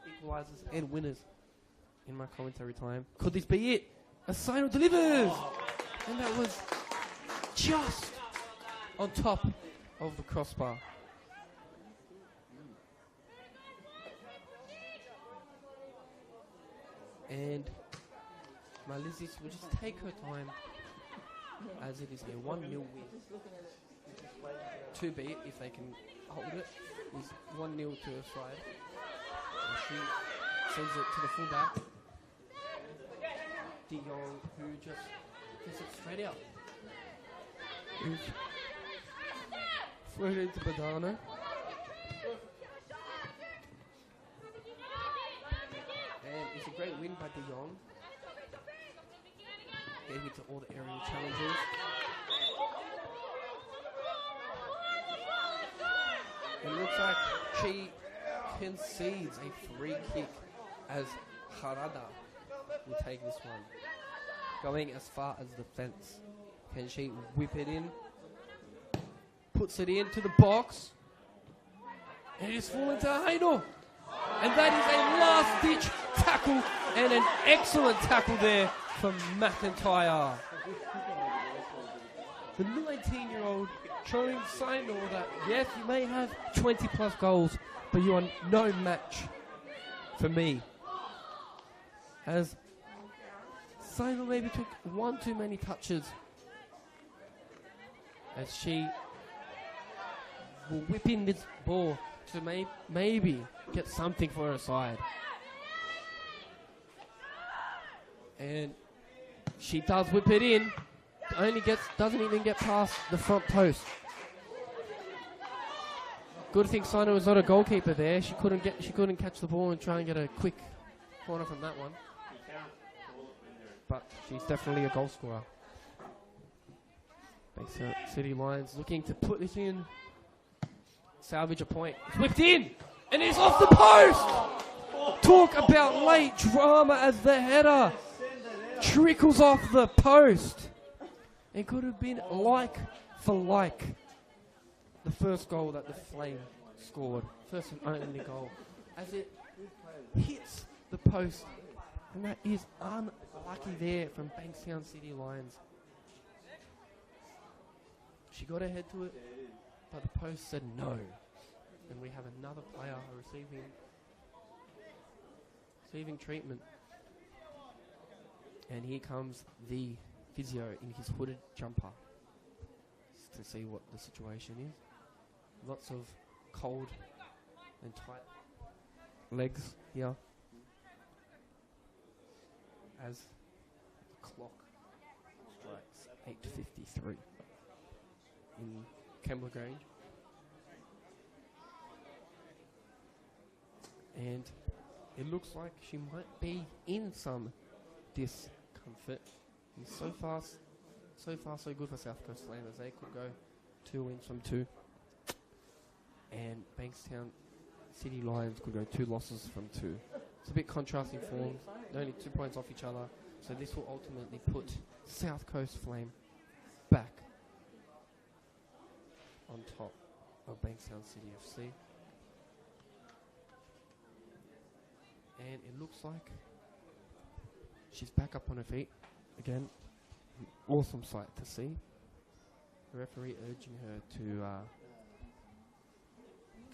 equalizers and winners in my commentary time. Could this be it? Asino delivers! And that was just on top of the crossbar. And Malizis will just take her time as it is a 1-0 win. To be, if they can hold it, is 1-0 to her side. And she sends it to the fullback, De Jong, who just gets it straight out. Throw it into Badana. And it's a great win by De Jong. Gave it to all the aerial challenges. It looks like she concedes a free kick as Harada will take this one. Going as far as the fence. Can she whip it in? Puts it into the box. And it is falling to Haino. And that is a last-ditch tackle and an excellent tackle there from McIntyre. The 19-year-old showing Saino that, yes, you may have 20-plus goals, but you are no match for me. As Saino maybe took one too many touches, as she will whip in this ball to maybe get something for her side. And she does whip it in. Doesn't even get past the front post. Good thing Saino was not a goalkeeper there. She couldn't catch the ball and try and get a quick corner from that one. But she's definitely a goal scorer. Bankstown City Lions looking to put this in. Salvage a point. It's whipped in! And it's off the post! Talk about late drama as the header trickles off the post. It could have been like for like the first goal that the Flame scored. First and only goal. As it hits the post. And that is unlucky there from Bankstown City Lions. She got ahead to it, but the post said no. And we have another player receiving receiving treatment. And here comes the physio in his hooded jumper to see what the situation is. Lots of cold and tight legs here as the clock strikes 8:53 in Kembla Grange. And it looks like she might be in some discomfort. And so far so good for South Coast Flame, as they could go 2 wins from 2. And Bankstown City Lions could go 2 losses from 2. It's a bit contrasting form. They're only 2 points off each other. So this will ultimately put South Coast Flame back on top of Bankstown City FC. And it looks like she's back up on her feet again. An awesome sight to see. The referee urging her to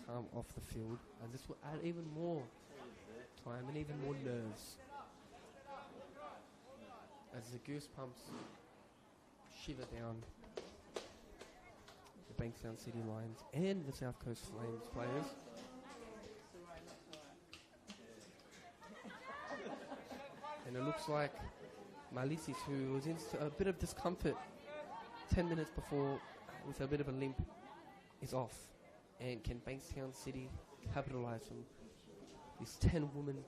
come off the field, and this will add even more time and even more nerves as the goosebumps shiver down the Bankstown City Lions and the South Coast Flames players. And it looks like Malisis, who was in a bit of discomfort 10 minutes before with a bit of a limp, is off. And can Bankstown City capitalise on this 10-woman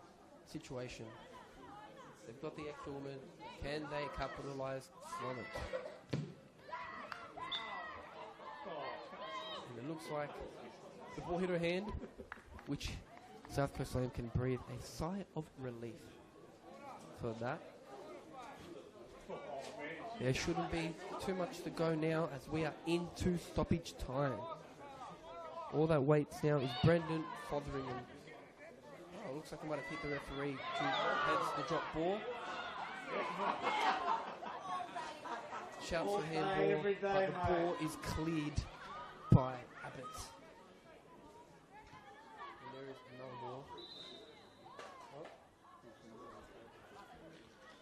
situation? They've got the extra woman. Can they capitalise on it? And it looks like the ball hit her hand, which South Coast Flame can breathe a sigh of relief for that. There shouldn't be too much to go now as we are into stoppage time. All that waits now is Brendan Fotheringham. Oh, looks like he might have hit the referee. Heads the drop ball. Shouts for handball, but the ball is cleared by Abbott. And there is another ball. Oh.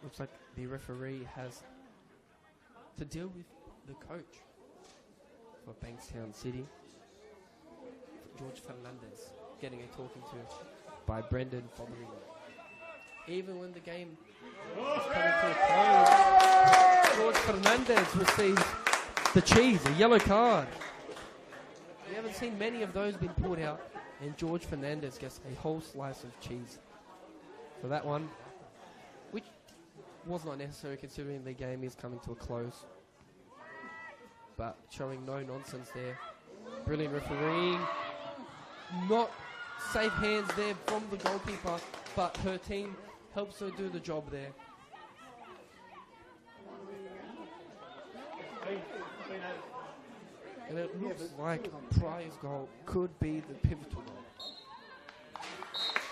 Looks like the referee has to deal with the coach for Bankstown City, George Fernandez, getting a talking to by Brendan Fotheringham. Even when the game is coming to a close, George Fernandez receives the cheese, a yellow card. We haven't seen many of those being pulled out, and George Fernandez gets a whole slice of cheese for that one, which was not necessary considering the game is coming to a close. But showing no nonsense there. Brilliant refereeing. Not safe hands there from the goalkeeper, but her team helps her do the job there. And it looks like Pryor's goal could be the pivotal goal.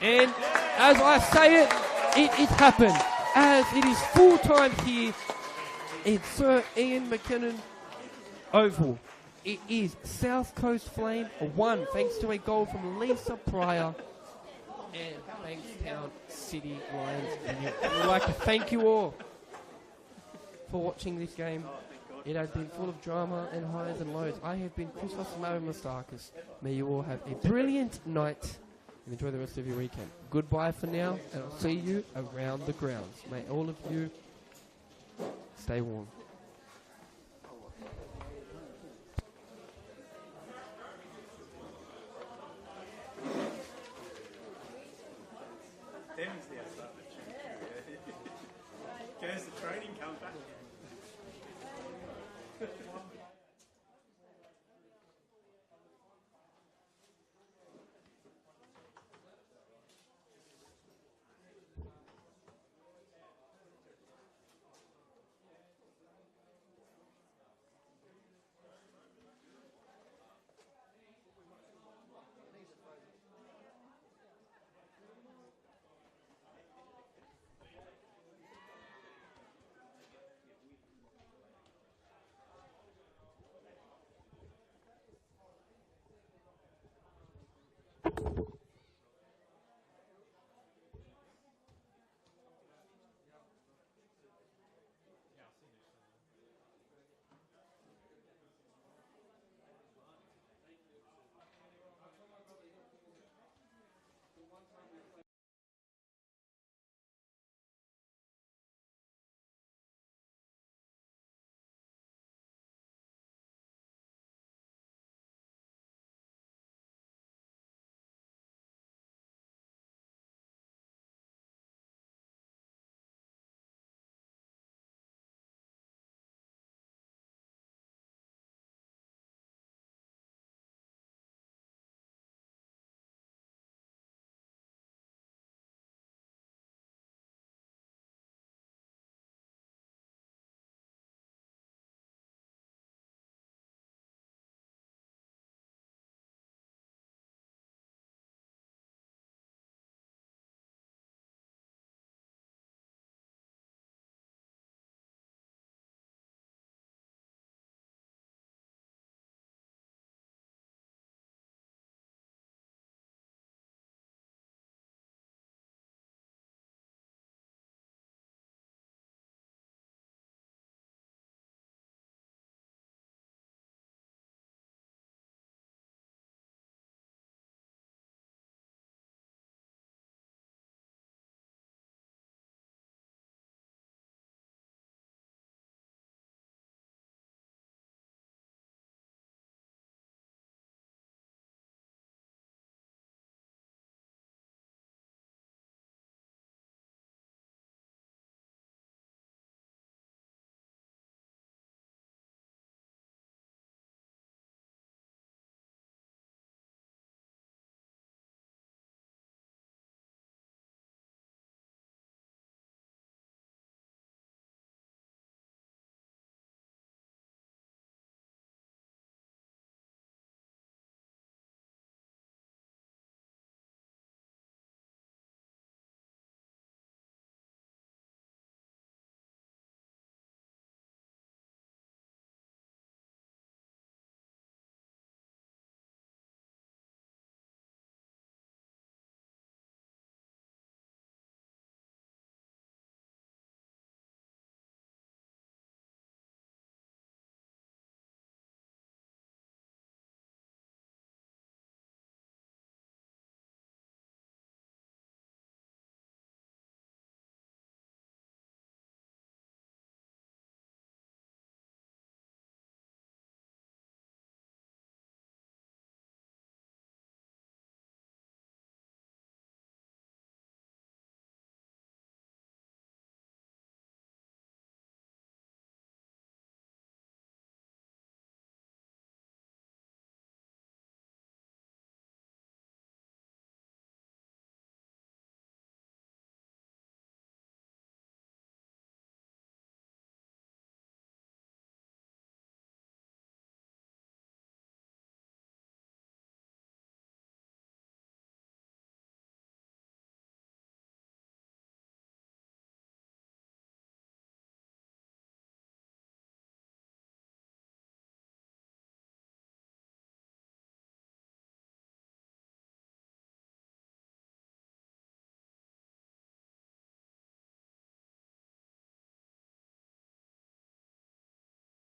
And as I say it, it happened. As it is full time here in Sir Ian McKinnon Oval. It is South Coast Flame 1, thanks to a goal from Lisa Pryor and Bankstown City Lions. And we'd like to thank you all for watching this game. It has been full of drama and highs and lows. I have been Christos Marimastakis. May you all have a brilliant night and enjoy the rest of your weekend. Goodbye for now, and I'll see you around the grounds. May all of you stay warm. Them's the outside. Goes the